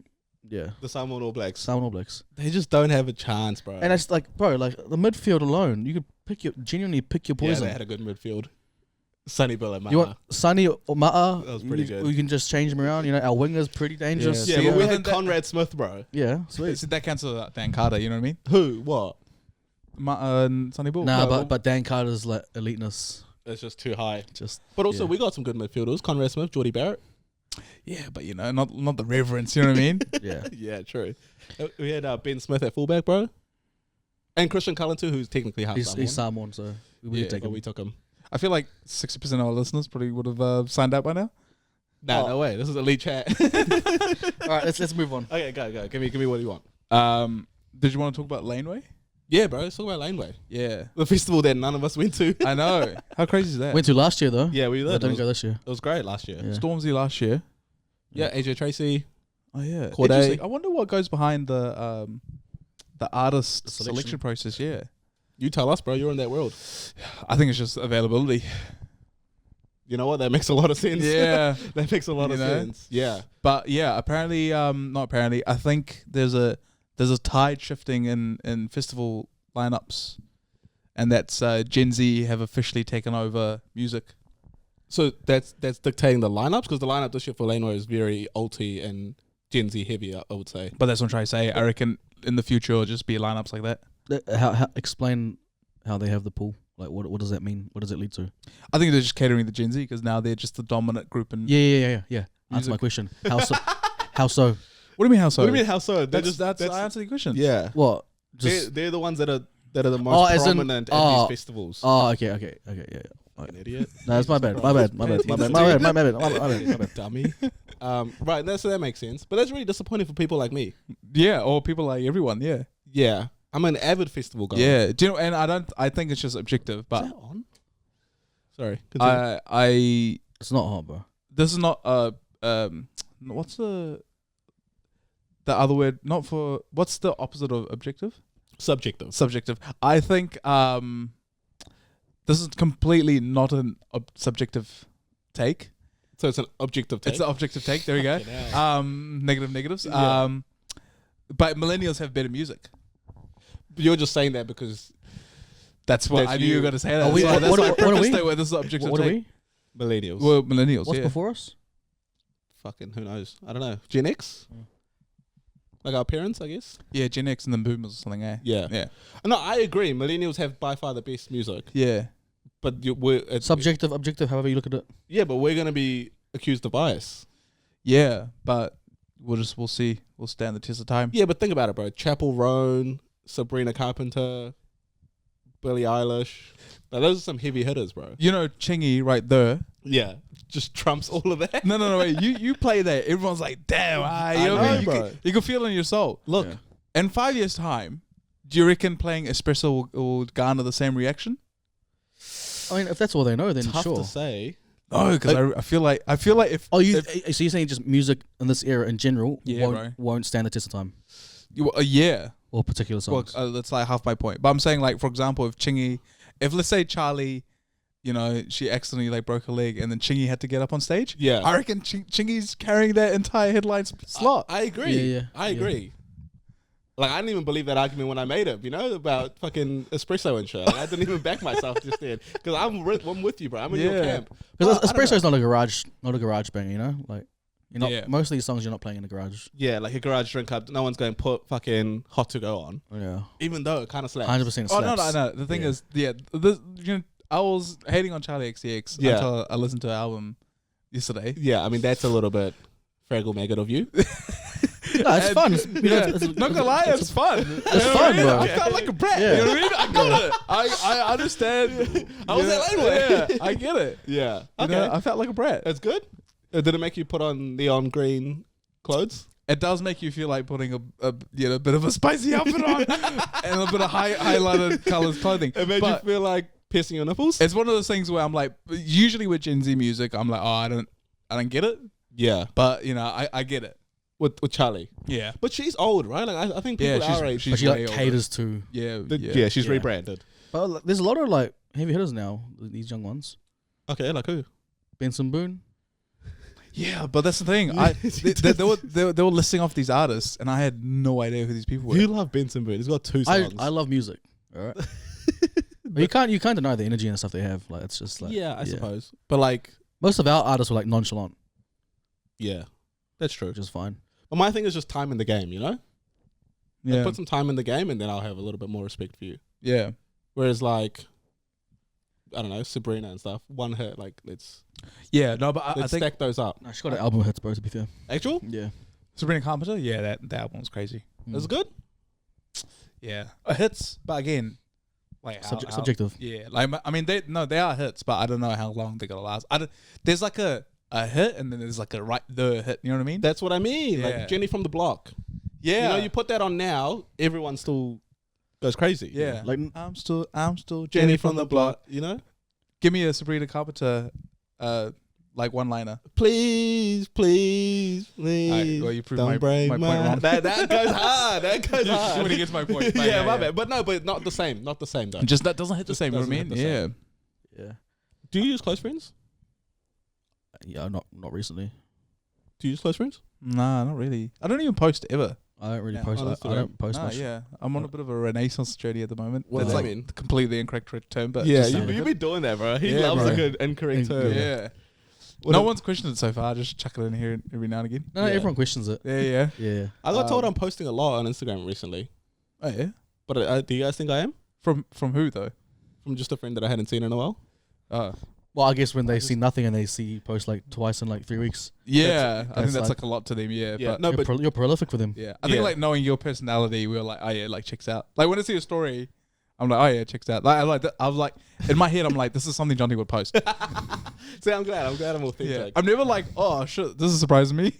The Samoan All Blacks. Salmon All Blacks. They just don't have a chance, bro. And it's like, bro, like the midfield alone, you could genuinely pick your yeah, poison. they had a good midfield. Sonny Bill and Ma'a. You want Sonny or Ma'a? That was pretty good. We can just change them around. You know, our winger's pretty dangerous. Yeah, See, but we yeah. had Conrad Smith, bro. Yeah, sweet. So that cancels out Dan Carter. You know what I mean? Who? What? And Sonny Bull. Nah, No. but Dan Carter's like eliteness. It's just too high. Just But also, yeah. we got some good midfielders. Conrad Smith, Geordie Barrett. Yeah, but you know, not the reverence. You know what I mean? yeah. Yeah, true. We had Ben Smith at fullback, bro. And Christian Cullen, too, who's technically half He's Samoan, so we yeah, would take but him. we took him. I feel like 60% of our listeners probably would have signed up by now. Nah, Oh. no way. This is elite chat. All right, let's move on. Okay, go. Give me what you want. Did you want to talk about Laneway? Yeah, bro. Let's talk about Laneway. Yeah, The festival that none of us went to. I know. How crazy is that? Went to last year though. Yeah, we I did. It didn't was, go this year. it was great last year. Yeah. Stormzy last year. Yeah, AJ Tracy. Oh yeah, Corday. interesting. I wonder what goes behind the artist Selection. selection process. Yeah, You tell us, bro. You're in that world. I think it's just availability. You know what? That makes a lot of sense. Yeah, That makes a lot You of know? sense. Yeah. but yeah, apparently, not apparently. I think there's a tide shifting in festival lineups, and that's Gen Z have officially taken over music. So that's dictating the lineups, because the lineup this year for Laneway is very ulti and Gen Z heavy, I would say. But that's what I'm trying to say. I reckon in the future it'll just be lineups like that. How explain how they have the pool? Like what does that mean? What does it lead to? I think they're just catering the Gen Z because now they're just the dominant group. And Yeah. Answer Music. my question. How so? How so? what do you mean? How so? What do you mean? How so? That's I answered the question. yeah. What? They're the ones that are the most as in- prominent at oh. these festivals. Oh, okay, yeah. An idiot. No, that's my bad. My bad. Dummy. Right. So that makes sense. But that's really disappointing for people like me. Yeah, or people like everyone. Yeah, Yeah. I'm an avid festival guy. yeah. Do you know? And I think it's just objective. Is But that on? Sorry. Continue. I It's not hard, bro. this is not what's the other word? Not for what's the opposite of objective? Subjective. Subjective. I think this is completely not an subjective take. So it's an objective take. It's the objective take. There you go. Fucking hell. Negatives. Yeah. But millennials have better music. But you're just saying that because That's what That's I knew you you. were going to say. That. Are we- That's why- what that's why I are we? prefaced it with this is objective What are take. we? millennials. Well, millennials. What's yeah. before us? Fucking who knows? I don't know. Gen X? Mm. Like our parents, I guess? Yeah, Gen X and then Boomers or something. Eh? Yeah. Yeah. No, I agree. Millennials have by far the best music. Yeah. But Subjective, objective, however you look at it. Yeah, but we're going to be accused of bias. Yeah, but we'll see. We'll stand the test of time. Yeah, but think about it, bro. Chapel Roan, Sabrina Carpenter, Billie Eilish. Now, those are some heavy hitters, bro. You know, Chingy right there. Yeah. Just trumps all of that. No, wait. You play that. Everyone's like, damn. You know what I mean? bro. You can feel it in your soul. Look, Yeah. In 5 years' time, do you reckon playing Espresso will garner the same reaction? I mean, if that's all they know, then tough sure. to say. No, because I feel like if Oh, so you're saying just music in this era in general Yeah, bro. won't stand the test of time, yeah, or particular well, songs? that's like half my point. But I'm saying, like, for example, if let's say Charlie, you know, she accidentally like broke her leg, and then Chingy had to get up on stage. Yeah. I reckon Chingy's carrying that entire headline slot. I agree. Yeah. I agree. Like, I didn't even believe that argument when I made it, you know, about fucking espresso and shit. Like, I didn't even back myself just then. Because I'm with you, bro. I'm in your camp. Because But I don't espresso's not a garage banger, you know? Like, you're not, Yeah. most of these songs you're not playing in the garage. Yeah, like a garage drink up. No one's going to put fucking Hot to Go on. Yeah. Even though it kind of slaps. 100% slaps. Oh no. The thing is, I was hating on Charlie XCX Yeah. until I listened to the album yesterday. Yeah, I mean, that's a little bit Fraggle maggot of you. No, it's fun. It's, Not gonna lie, it's fun. It's fun, bro. I felt like a brat. Yeah. You know what I mean? I got it. I understand. I was that anyway. Yeah, I get it. Yeah. You Okay. know, I felt like a brat. That's good. Did it make you put on neon green clothes? It does make you feel like putting a bit of a spicy outfit on and a bit of highlighted colours clothing. It made But you feel like piercing your nipples? it's one of those things where I'm like, usually with Gen Z music, I'm like, I don't get it. Yeah. But you know, I get it. With Charlie. Yeah. But she's old, right? Like I think people Yeah, our age. But she like way older. caters to. Yeah. She's Yeah. rebranded. But like, there's a lot of like heavy hitters now. These young ones. Okay, like who? Benson Boone. Yeah, but that's the thing. They were listing off these artists, and I had no idea who these people were. You love Benson Boone. He's got 2 songs. I love music. All right. But you can't deny the energy and stuff they have. Like it's just like yeah, I suppose. But like, most of our artists were like nonchalant, yeah, that's true. which is fine. But my thing is just time in the game, you know? Like, Yeah, put some time in the game and then I'll have a little bit more respect for you. yeah, Whereas like, I don't know, Sabrina and stuff, one hit, like let's yeah. No, but I think stack those up. No, she got an album hits, bro. To be fair. Actual? Yeah. Sabrina Carpenter. Yeah, that album was crazy. That's good? Yeah, hits, but again, like how- Subjective. Yeah, like I mean, they are hits, but I don't know how long they're gonna last. There's like a hit, and then there's like the hit. You know what I mean? That's what I mean. Yeah. Like Jenny from the Block. Yeah, You know, you put that on now, everyone still goes crazy. yeah. Like I'm still Jenny from the Block, you know? Give me a Sabrina Carpenter, like one liner. Please, please, please. Alright, well, you proved don't my break point wrong. That goes hard. That goes hard. When he gets my point. Yeah, my bad. But no, but not the same. Not the same though. Just that doesn't hit the Just same. You know what I doesn't mean? hit the Yeah. yeah. Do you use close friends? Yeah. Not recently. Do you use close friends? Nah, not really. I don't even post ever. I don't really Yeah. post. Oh, I, that's I don't post Nah, much. yeah. I'm on a bit of a renaissance journey at the moment. What That's does that like mean? completely incorrect term, but Yeah, just you sounded be good. doing that, bro. He Yeah, loves bro. a good incorrect Yeah. term. Yeah. What No if- one's questioned it so far. I just chuck it in here every now and again. No, Yeah. everyone questions it. Yeah, yeah. Yeah. I got told Um, I'm posting a lot on Instagram recently. Oh yeah. But do you guys think I am? From who though? From just a friend that I hadn't seen in a while. Oh. Well, I guess when they see nothing and they see you post like twice in like 3 weeks, Yeah, I think that's that's like- like a lot to them. Yeah, Yeah. but No, you're, but you're prolific for them. yeah, I think Yeah. like knowing your personality, we're like, oh yeah, like checks out. Like when I see a story, I'm like, oh yeah, checks out. Like I was like, in my head, I'm like, this is something Johnny would post. see, I'm glad I'm Yeah, authentic. I'm never like, oh shit, this is surprising me.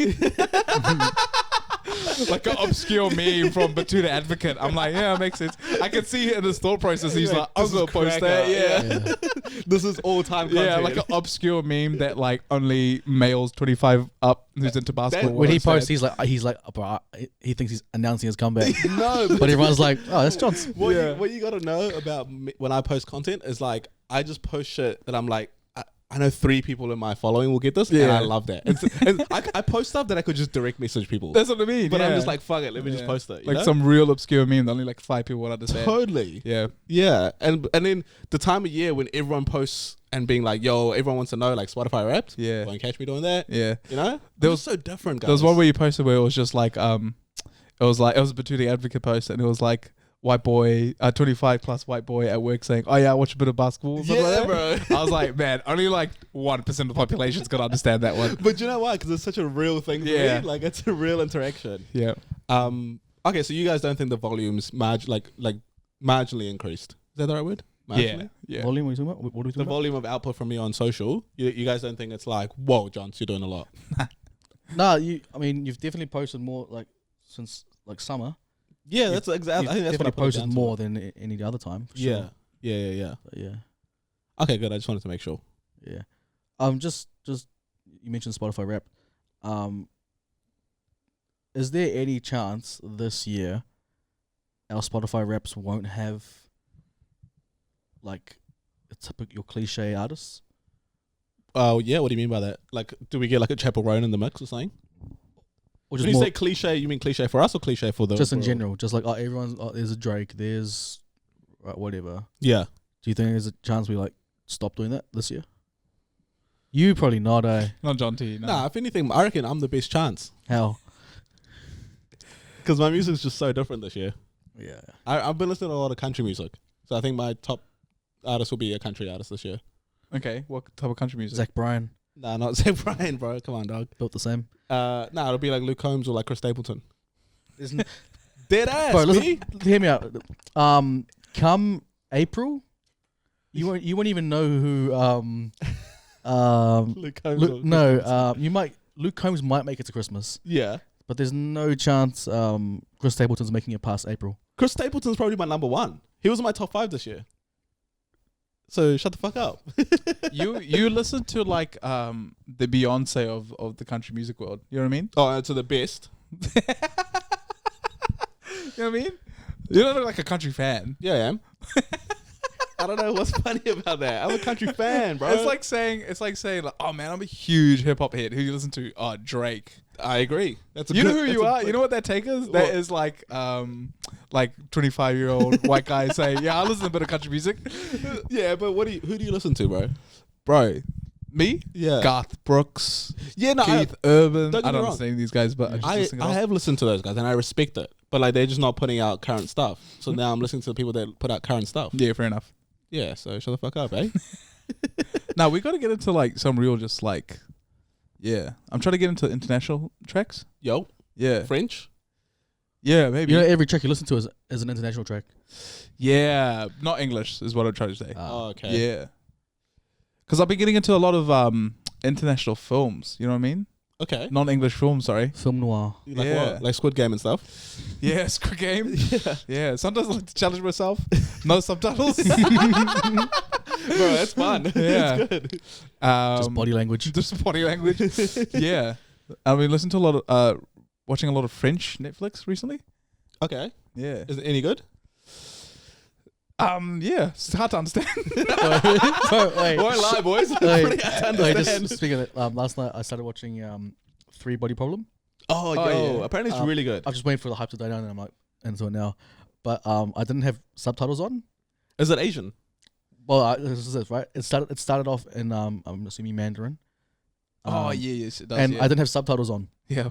Like an obscure meme from Batuta Advocate. I'm like, yeah, it makes sense. I can see it in his thought process. He's You're like, like, I'm this gonna is post cracker. that. Yeah. Yeah. This is all time Yeah, content. like an obscure meme that like only males 25 up who's into basketball. When he would say. posts, he's like, oh, bro, he thinks he's announcing his comeback, no, but everyone's like, oh, that's John's. what you gotta know about me, when I post content is like I just post shit that I'm like I know 3 people in my following will get this, and Yeah. I love that. And I post stuff that I could just direct message people, That's what I mean. but I'm yeah. just like fuck it, let me just Yeah. post it. You like know? some real obscure meme that only like 5 people would understand. Totally, Yeah. yeah. And then the time of year when everyone posts and being like, yo, everyone wants to know like Spotify Wrapped. Yeah. Won't catch me doing that. Yeah. You know, There It was- so different. Guys. There was one where you posted where it was just like it was a Batuta Advocate post and it was like white boy 25 plus white boy at work saying, oh yeah, I watch a bit of basketball or something yeah, like that. bro. I was like, man, only like 1% of the population's gonna understand that one. But you know why? Because it's such a real thing for Yeah. me. Like it's a real interaction. Yeah. Okay, so you guys don't think the volume's marginally increased? Is that the right word? Yeah. Marginally? Yeah. Volume, what are you talking about? What are we The talking about? volume of output from me on social, you guys don't think it's like, whoa, John, you're doing a lot. Nah, I mean, you've definitely posted more like since like summer. Yeah, that's exactly. You've I think that's what I definitely posted down to. more than any other time. For Yeah. Sure. Yeah. But yeah. Okay, good. I just wanted to make sure. Yeah. Just you mentioned Spotify Rap. Is there any chance this year our Spotify Raps won't have like a typical your cliche artists? Oh, yeah. What do you mean by that? Like, do we get like a Chapel Roan in the mix or something? Or When just you more, say cliche, you mean cliche for us or cliche for the just in world? general, just like everyone's. There's a Drake. There's whatever. Yeah. Do you think there's a chance we like stop doing that this year? You probably not. Not John T. No. Nah, if anything, I reckon I'm the best chance How? because my music's just so different this year. Yeah. I've been listening to a lot of country music, so I think my top artist will be a country artist this year. Okay, what type of country music? Zach Bryan Nah, not Zach Bryan, bro. Come on, dog. built the same. Nah, it'll be like Luke Combs or like Chris Stapleton. Isn't Dead ass, Bro, me. listen, hear me out. Come April, you won't even know who. Luke Combs. or Chris Luke Combs might make it to Christmas, Yeah. but there's no chance Chris Stapleton's making it past April. Chris Stapleton's probably my number one. He was in my top 5 this year. So shut the fuck up. you listen to like the Beyonce of the country music world. You know what I mean? Oh, to the best. You know what I mean? You don't look like a country fan. Yeah, I am. I don't know what's funny about that. I'm a country fan, bro. It's like saying like, oh man, I'm a huge hip hop head. Who you listen to? Oh, Drake. I agree. That's a You know good- who that's you a are? good- You know what that take is? What? That is like 25-year-old white guy saying, yeah, I listen to a bit of country music. Yeah, but who do you listen to, bro? Bro, me? Yeah. Garth Brooks, Yeah, no, Keith Urban. don't get I me don't wrong. understand these guys, but I just I listen to have listened to those guys and I respect it. But like they're just not putting out current stuff. So now I'm listening to the people that put out current stuff. Yeah, fair enough. Yeah, so shut the fuck up, eh? Now we got to get into like some real just like, yeah. I'm trying to get into international tracks. Yo, Yeah. French? Yeah, maybe. You know, every track you listen to is an international track. Yeah, not English is what I'm trying to say. Oh, okay. Yeah. Because I've been getting into a lot of international films. You know what I mean? Okay. Non-English films, sorry. Film noir. Like Yeah. what? Like Squid Game and stuff? Yeah, Squid Game. Yeah. Sometimes I like to challenge myself. No subtitles. Bro, that's fun. Yeah. It's good. Just body language. Just body language. Yeah. I've been listening to a lot of, watching a lot of French Netflix recently. Okay. Yeah. Is it any good? Yeah. It's hard to understand. Bro, wait. Won't lie, boys. Wait, Pretty hard to wait, understand. just speaking of it, last night I started watching 3 Body Problem. Oh, Oh, yo. yeah. Apparently it's really good. I'm just waiting for the hype to die down, and I'm like into it now. But I didn't have subtitles on. Is it Asian? Well, this is it, right? It started off in I'm assuming Mandarin. yes, it does. And yeah. I didn't have subtitles on, Yeah.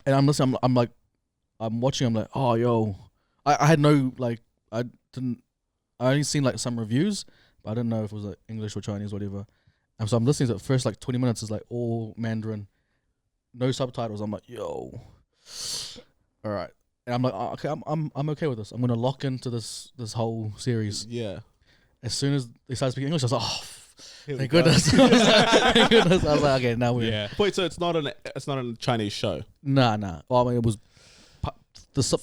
and I'm listening. I'm watching. I'm like, oh, yo, I had no like, I only seen like some reviews, but I didn't know if it was like English or Chinese, or whatever. And so I'm listening to the first like 20 minutes is like all Mandarin, no subtitles. I'm like, yo, all right. And I'm like, oh, okay, I'm okay with this. I'm gonna lock into this whole series. Yeah. As soon as they started speaking English, I was like, oh, Here we thank go. goodness. I was like, thank goodness. I was like, okay, now we're Yeah. Wait, so it's not a Chinese show? nah. Well, I mean, it was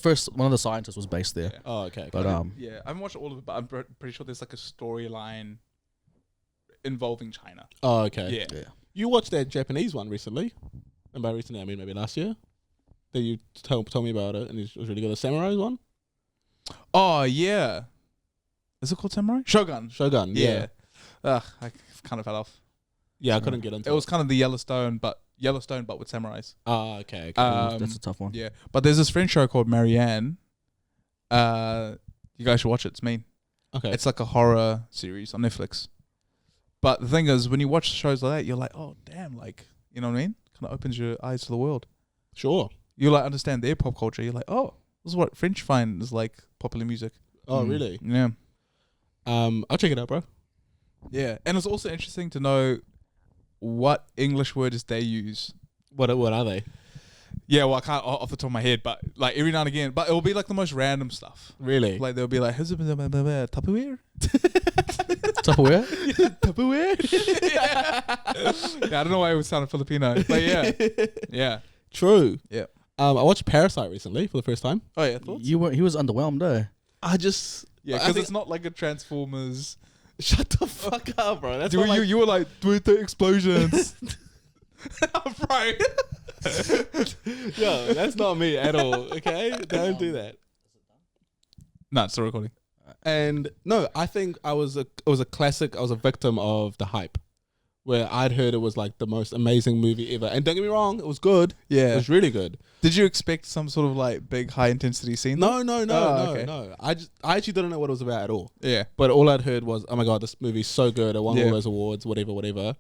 first one of the scientists was based there, Yeah. Oh, okay. but Yeah, I haven't watched all of it, but I'm pretty sure there's like a storyline involving China. Oh, okay. Yeah. yeah. You watched that Japanese one recently, and by recently I mean maybe last year. That you told me about it, and it was really good. The Samurai one, Oh yeah. Is it called Samurai? Shogun. Shogun. Yeah. Ugh, I kind of fell off. Yeah, I couldn't get into It was kind of the Yellowstone, but with samurais. Oh, okay. That's a tough one. Yeah, but there's this French show called Marianne. You guys should watch it. It's mean. okay. It's like a horror series on Netflix. But the thing is, when you watch shows like that, you're like, oh damn, like, you know what I mean? Kind of opens your eyes to the world. Sure. You like understand their pop culture. You're like, oh, this is what French find is like popular music. Oh, really? Yeah. I'll check it out, bro. Yeah, and it's also interesting to know what English words they use. What are they? Yeah, well, I can't off the top of my head, but like every now and again, but it'll be like the most random stuff. Really? Like they'll be like, Tupperware? Tupperware. Tupperware? Yeah, I don't know why it would sound Filipino, but yeah. Yeah. True. Yeah. I watched Parasite recently for the first time. Oh, yeah, thoughts? He was underwhelmed, eh? I just Yeah, I because think- it's not like a Transformers. shut the fuck up, bro. That's You, not like, you were like, with the explosions. Bro. yo, that's not me at all. Okay, don't do that. No, it's still recording. And no, I think it was a classic. I was a victim of the hype where I'd heard it was like the most amazing movie ever. And don't get me wrong, it was good. It Yeah. was really good. Did you expect some sort of like big high intensity scene? No, Oh, okay. no. I actually didn't know what it was about at all. Yeah. But all I'd heard was, oh my god, this movie's so good. It won Yeah. all those awards, whatever.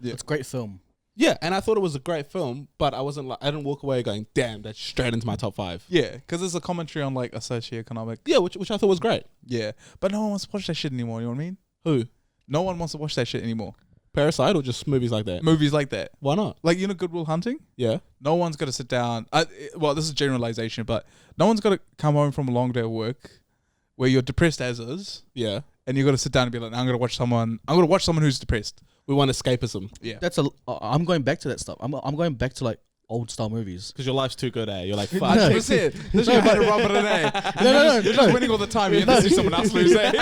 Yeah. It's a great film. Yeah, and I thought it was a great film, but I didn't walk away going, damn, that's straight into my top 5. Yeah, because there's a commentary on like a socioeconomic. Yeah, which I thought was great. Yeah, but no one wants to watch that shit anymore. You know what I mean? Who? No one wants to watch that shit anymore. Parasite or just movies like that? Movies like that, Why not? like Good Will Hunting. Yeah. No one's gonna sit down. Well, this is generalization, but no one's gonna come home from a long day of work where you're depressed as is, Yeah. and you got to sit down and be like, I'm gonna watch someone who's depressed. We want escapism. Yeah, I'm going back to that stuff. I'm going back to like old style movies. Because your life's too good, eh? You're like, fuck. No. that's it. This is about to rub it in, eh? No, You're just winning all the time. You have to see someone else lose, eh?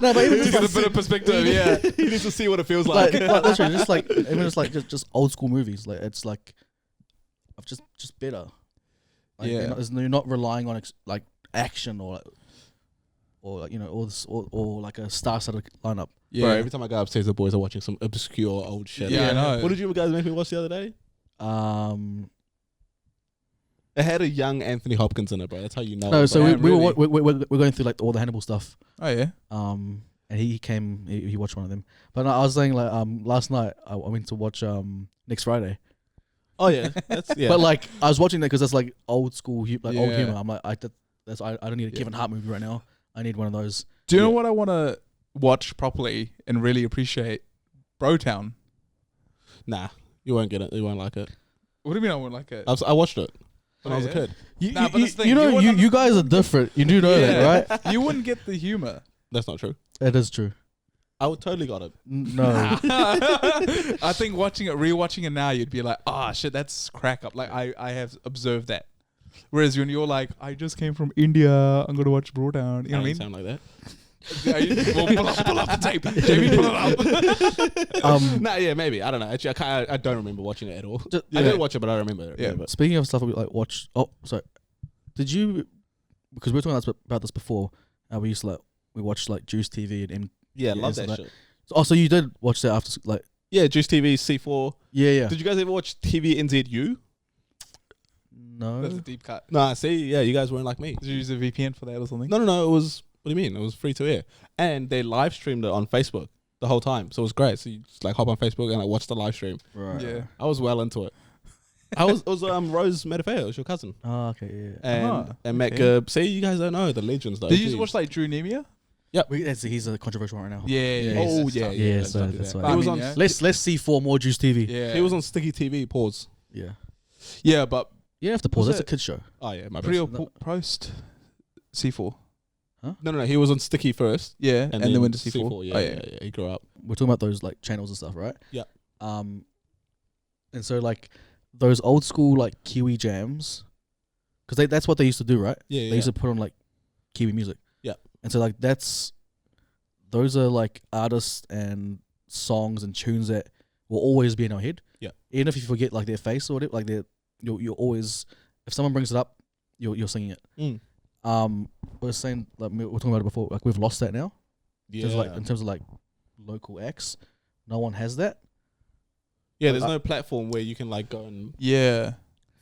No, but even To just get like, a bit of perspective, yeah. He needs to see what it feels like, like. like literally, just like even just old school movies. Like it's like, I've just better. Like, Yeah. you're not relying on like action or like, you know, or like a star-studded lineup. Bro, every time I go upstairs, the boys are watching some obscure old shit. Yeah, I know. What did you guys make me watch the other day? Um, It had a young Anthony Hopkins in it, bro. That's how you know. no, it, so bro. Damn, we're going through like all the Hannibal stuff. Oh yeah. And he came, he watched one of them. But no, I was saying like last night I went to watch Next Friday. Oh yeah, that's yeah. But like I was watching that because that's like old school, old Yeah. humor. I'm like I don't need a Kevin Hart movie right now. I need one of those. Do you know Yeah. what I want to watch properly and really appreciate? Brotown. Nah, you won't get it. You won't like it. What do you mean I won't like it? I watched it when I Oh, was a yeah? kid. Nah, but that's the thing, you know, you wouldn't you guys are different. You do know that, right? You wouldn't get the humor. That's not true. It is true. I would totally got it. No. I think rewatching it now, you'd be like, oh shit, that's crack up. Like I have observed that. Whereas when you're like, I just came from India, I'm gonna watch Brotown. You know what I mean? Sound like that? Well, pull up the tape, Jamie. Pull it up. Nah, yeah, maybe. I don't know. Actually, I don't remember watching it at all. Just- I did watch it, but I don't remember it. Yeah. But Speaking of stuff we like watch. Oh, sorry. Did you? Because we were talking about this before. We used to we watched like Juice TV and yeah, Yeah, love so that that- shit. Oh, so you did watch that after like? Yeah, Juice TV, C4. Yeah. Did you guys ever watch TV NZU? No. That's a deep cut. Nah, see, yeah, you guys weren't like me. Did you use a VPN for that or something? No, it was, what do you mean? It was free to air. And they live streamed it on Facebook the whole time. So it was great. So you just like hop on Facebook and like watch the live stream. Right. Yeah. I was well into it. It was Rose Matafeo, it was your cousin. Oh, okay. Yeah. And Matt okay. Gibb. See, you guys don't know the legends though. Did you just Jeez. watch like Drew Nemia? He's a controversial right now. Yeah. Oh, yeah. Yeah, let's so not do that's that. why. He was I on mean, yeah. Let's see 4 more Juice TV. Yeah. He was on Sticky TV, pause. Yeah. Yeah, but You don't have to pause. Was That's a it- kids show. Oh yeah, my pre bad. or post C4. No, he was on Sticky first. Yeah, and then went to C4. Yeah, Oh, yeah, he grew up. We're talking about those like channels and stuff, right? Yeah. And so like those old school like Kiwi jams, because that's what they used to do, right? Yeah, They used to put on like Kiwi music. Yeah. And so like those are like artists and songs and tunes that will always be in our head. Yeah. Even if you forget like their face or whatever, like you're always, if someone brings it up, you're singing it. We're saying like we were talking about it before, like we've lost that now. Yeah. In terms of like local acts, no one has that. Yeah, there's no platform where you can like go and Yeah.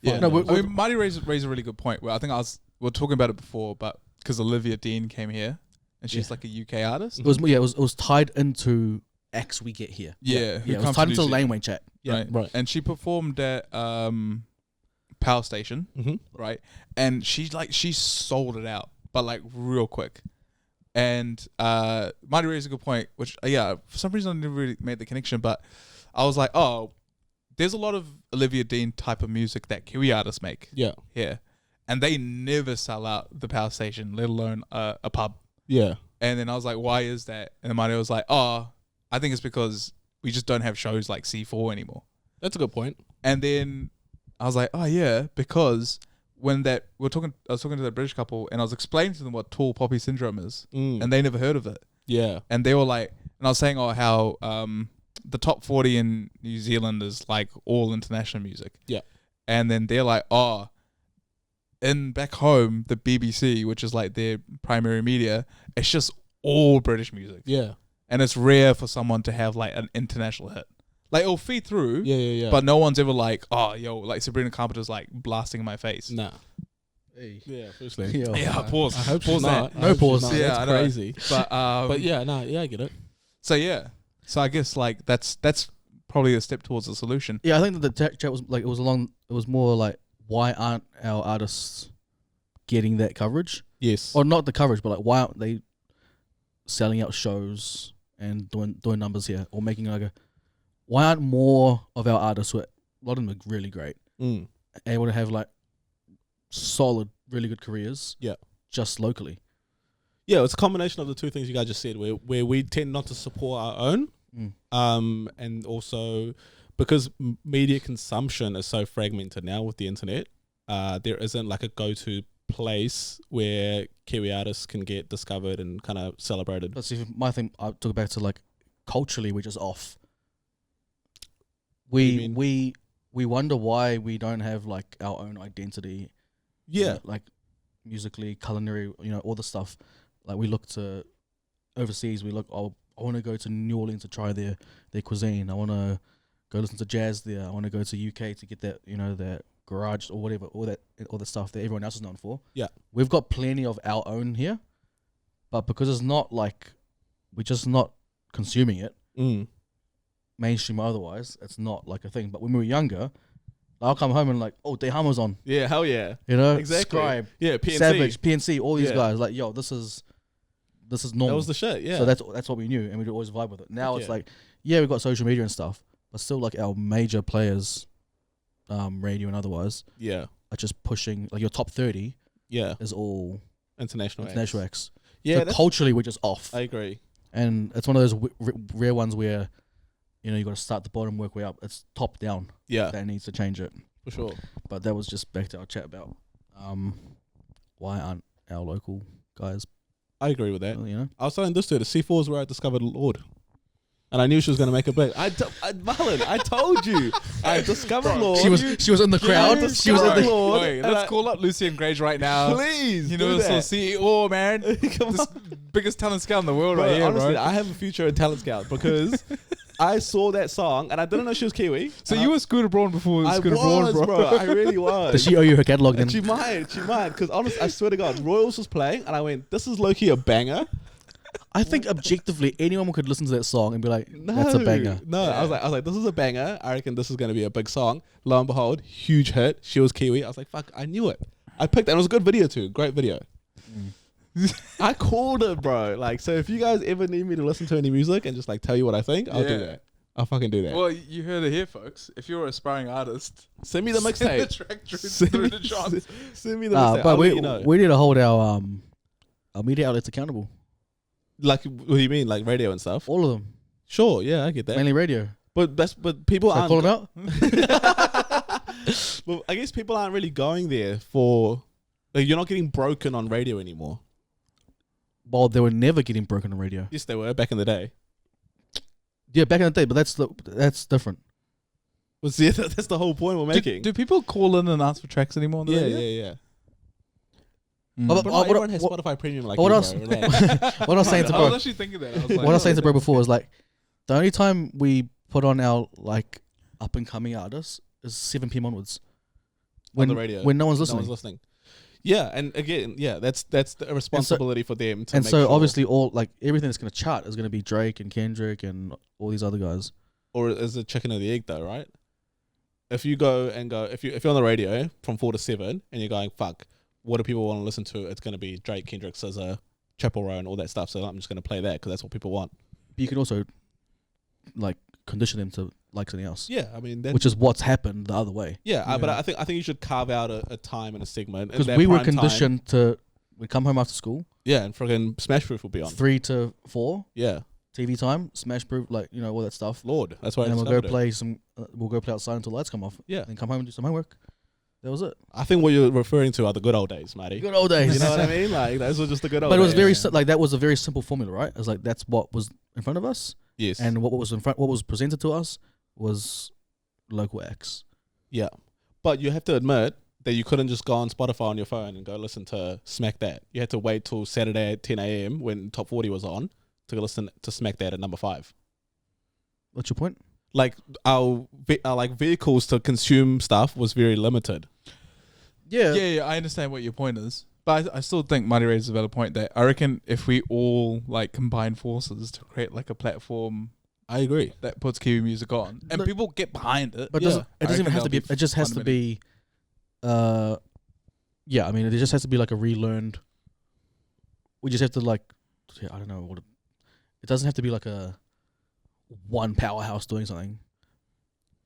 Yeah. No, I mean, Marty raised a really good point. Where I think we were talking about it before, but because Olivia Dean came here and she's like a UK artist. It was tied into acts we get here. Yeah. who Yeah, it was comes tied to into the New laneway chat. Yeah, right. And she performed at Power Station, right? And she sold it out, but like real quick. And Marty raised a good point, which for some reason I never really made the connection, but I was like, oh, there's a lot of Olivia Dean type of music that Kiwi artists make. Yeah. Yeah. And they never sell out the Power Station, let alone a pub. Yeah. And then I was like, why is that? And then Marty was like, oh, I think it's because we just don't have shows like C4 anymore. That's a good point. And then I was like, oh yeah, because when I was talking to that British couple and I was explaining to them what tall poppy syndrome is, and they never heard of it. Yeah. And they were like, and I was saying, how the top 40 in New Zealand is like all international music. Yeah. And then they're like, in back home, the BBC, which is like their primary media, it's just all British music. Yeah. And it's rare for someone to have like an international hit. Like it'll feed through. Yeah. But no one's ever like, oh, yo, like Sabrina Carpenter's like blasting in my face. Nah. Hey. Yeah, firstly. Yo. Yeah, pause. I hope pause she's not. that. I No hope she's pause. not. Yeah, That's I know. crazy. But Yeah, I get it. So yeah. So I guess like that's probably a step towards the solution. Yeah, I think that the chat was like it was more like, why aren't our artists getting that coverage? Yes. Or not the coverage, but like, why aren't they selling out shows and doing numbers here, or making like why aren't more of our artists, who a lot of them are really great, able to have like solid, really good careers? Yeah. Just locally. Yeah, it's a combination of the two things you guys just said, where we tend not to support our own, and also because media consumption is so fragmented now with the internet, there isn't like a go-to place where Kiwi artists can get discovered and kind of celebrated. But see, my thing, I took it back to like culturally, we're just off. We wonder why we don't have like our own identity. Yeah, like musically, culinary, all the stuff. Like we look to overseas. We look. Oh, I want to go to New Orleans to try their cuisine. I want to go listen to jazz there. I want to go to UK to get that that garage or whatever, all the stuff that everyone else is known for. Yeah, we've got plenty of our own here, but because it's not like we're just not consuming it, mainstream or otherwise, it's not like a thing. But when we were younger, I'll come home and like, oh, Dehama's on. Yeah, hell yeah. Exactly. Scribe, yeah, PNC. Savage, PNC, all these guys. Like, yo, this is normal. That was the shit, yeah. So that's what we knew, and we'd always vibe with it. Now it's like, yeah, we've got social media and stuff, but still like our major players, radio and otherwise, are just pushing, like your top 30 is all international acts. Yeah, so culturally we're just off. I agree. And it's one of those rare ones where, you got to start the bottom, work way up. It's top down. Yeah. That needs to change it. For sure. But that was just back to our chat about why aren't our local guys. I agree with that. I was telling this to her, the C4 is where I discovered Lord. And I knew she was going to make a big. Marlon, I told you. I discovered Lord. She was in the crowd. She was in the Lord. Wait, let's call up Lucy and Grage right now. Please. Universal CEO, man. This biggest talent scout in the world right here, honestly, bro. I have a future in talent scout because I saw that song and I didn't know she was Kiwi. So you were Scooter Braun before Scooter Braun, bro. I really was. Does she owe you her catalog then? She might. Because honestly, I swear to God, Royals was playing and I went, this is low-key a banger. I think objectively anyone could listen to that song and be like, that's a banger. No, I was like, this is a banger. I reckon this is going to be a big song. Lo and behold, huge hit. She was Kiwi. I was like, fuck, I knew it. I picked it. And it was a good video too. Great video. I called it, bro. Like, so if you guys ever need me to listen to any music and just like tell you what I think, I'll do that. I'll fucking do that. Well, you heard it here, folks. If you're an aspiring artist, send me the mixtape. Through the charts. Send me the mixtape. But we need to hold our media outlets accountable. Like, what do you mean? Like radio and stuff? All of them. Sure, yeah, I get that. Mainly radio. But people aren't. Call them out? Well, I guess people aren't really going there for. Like, you're not getting broken on radio anymore. Well, they were never getting broken on radio. Yes, they were back in the day. Yeah, back in the day, but that's different. Well, see, that's the whole point we're making. Do people call in and ask for tracks anymore on the radio? Yeah. But not everyone has Spotify Premium like what you, else? bro. Relax. What I was saying to I was bro, actually thinking that. I was like, what I was saying to bro before is like, the only time we put on our like up and coming artists is 7 p.m. onwards. On the radio. When no one's No listening. one's listening. Yeah, and again, that's the responsibility for them to And make so sure. obviously all like everything that's gonna chart is gonna be Drake and Kendrick and all these other guys. Or is it chicken or the egg though, right? If you go, if you're on the radio from 4 to 7 and you're going, fuck, what do people want to listen to? It's going to be Drake, Kendrick, SZA, Chapel Row and all that stuff. So I'm just going to play that because that's what people want. But you can also like condition them to like something else. Yeah, I mean, which is what's happened the other way. Yeah, but I think you should carve out a time and a segment because we were conditioned to we come home after school. Yeah, and friggin' Smash Proof will be on 3 to 4. Yeah, TV time, Smash Proof, like all that stuff. Lord, that's why. And we'll go play some. We'll go play outside until the lights come off. Yeah, and come home and do some homework. That was it. I think what you're referring to are the good old days, Matty. Good old days. You know what I mean? Like those were just the good old days. But it was very like that was a very simple formula, right? It was like that's what was in front of us. Yes. And what was in front, what was presented to us was local acts. Yeah, but you have to admit that you couldn't just go on Spotify on your phone and go listen to Smack That. You had to wait till Saturday at 10 a.m. when Top 40 was on to listen to Smack That at number 5. What's your point? like our like vehicles to consume stuff was very limited. Yeah, I understand what your point is, but I still think Mighty raises a valid point that I reckon if we all like combine forces to create like a platform I agree. that puts Kiwi music on and Look, people get behind it, But Yeah. it doesn't even have to be. It just has to be. Yeah, I mean, it just has to be like a relearned. We just have to like, I don't know what. It doesn't have to be like a one powerhouse doing something.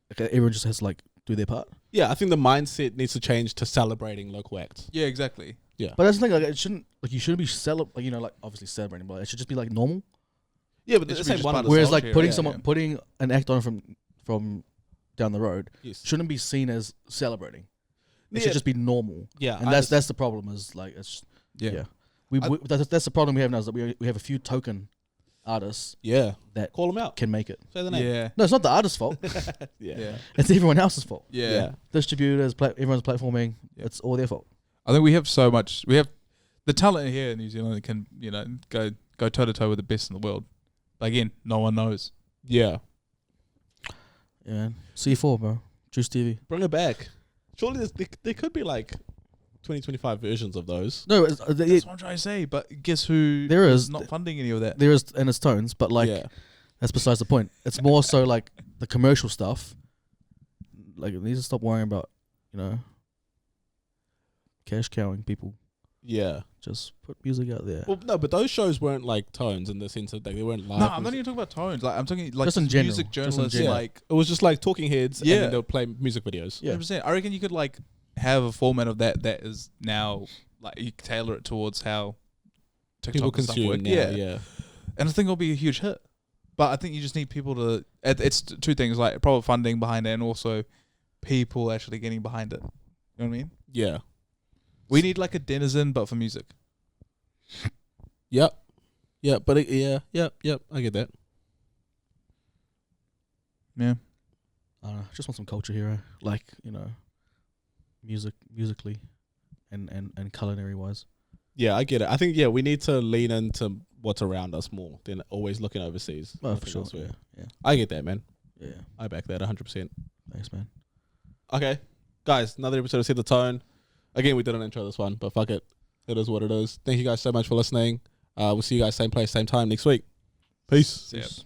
Like everyone just has to like do their part. Yeah, I think the mindset needs to change to celebrating local acts. Yeah, exactly. Yeah, But that's the thing. Like, it shouldn't. Like, you shouldn't be like, you know, like obviously celebrating, but it should just be like normal. yeah, but It the should be same just one. part of the Whereas culture, like putting yeah. putting an act on from down the road Yes. shouldn't be seen as celebrating. It Yeah. should just be normal. Yeah, And that's the problem. Is like it's Yeah. that's the problem we have now, is that we have a few token artists yeah. that Call them out. can make it. Say the name. Yeah. No, it's not the artist's fault. Yeah. It's everyone else's fault. Yeah. Distributors, everyone's platforming. Yeah. It's all their fault. I think we have so much. We have the talent here in New Zealand that can, go toe to toe with the best in the world. But again, no one knows. Yeah. Yeah, man. C4, bro. Juice TV. Bring it back. Surely there could be like 2025 versions of those. No, That's what I'm trying to say. But guess who? There is not funding any of that. there is in its tones, but like yeah. that's besides the point. It's more so like the commercial stuff. Like, it needs to stop worrying about, cash cowing people. Yeah. Just put music out there. Well, no, but those shows weren't like tones in the sense of they weren't live. No, I'm not even talking about tones. Like I'm talking like Just in general. music Just in journalists. general. Like It was just like talking heads, and Yeah. then they'll play music videos. Yeah. 100%. I reckon you could like have a format of that is now like you tailor it towards how TikTok People and stuff consume work. now. Yeah. And I think it'll be a huge hit. But I think you just need people to. It's two things, like proper funding behind it, and also people actually getting behind it. You know what I mean? Yeah. We need like a Denizen, but for music. Yep. Yeah, but Yep. I get that. Yeah. I don't know. Just want some culture here, like, musically, and culinary wise. Yeah, I get it. I think we need to lean into what's around us more than always looking overseas. Oh, I for think sure. that's fair. Yeah. I get that, man. Yeah. I back that 100%. Thanks, man. Okay, guys, another episode of Set the Tone. Again, we didn't intro this one, but fuck it. It is what it is. Thank you guys so much for listening. We'll see you guys same place, same time next week. Peace. Yeah. Peace.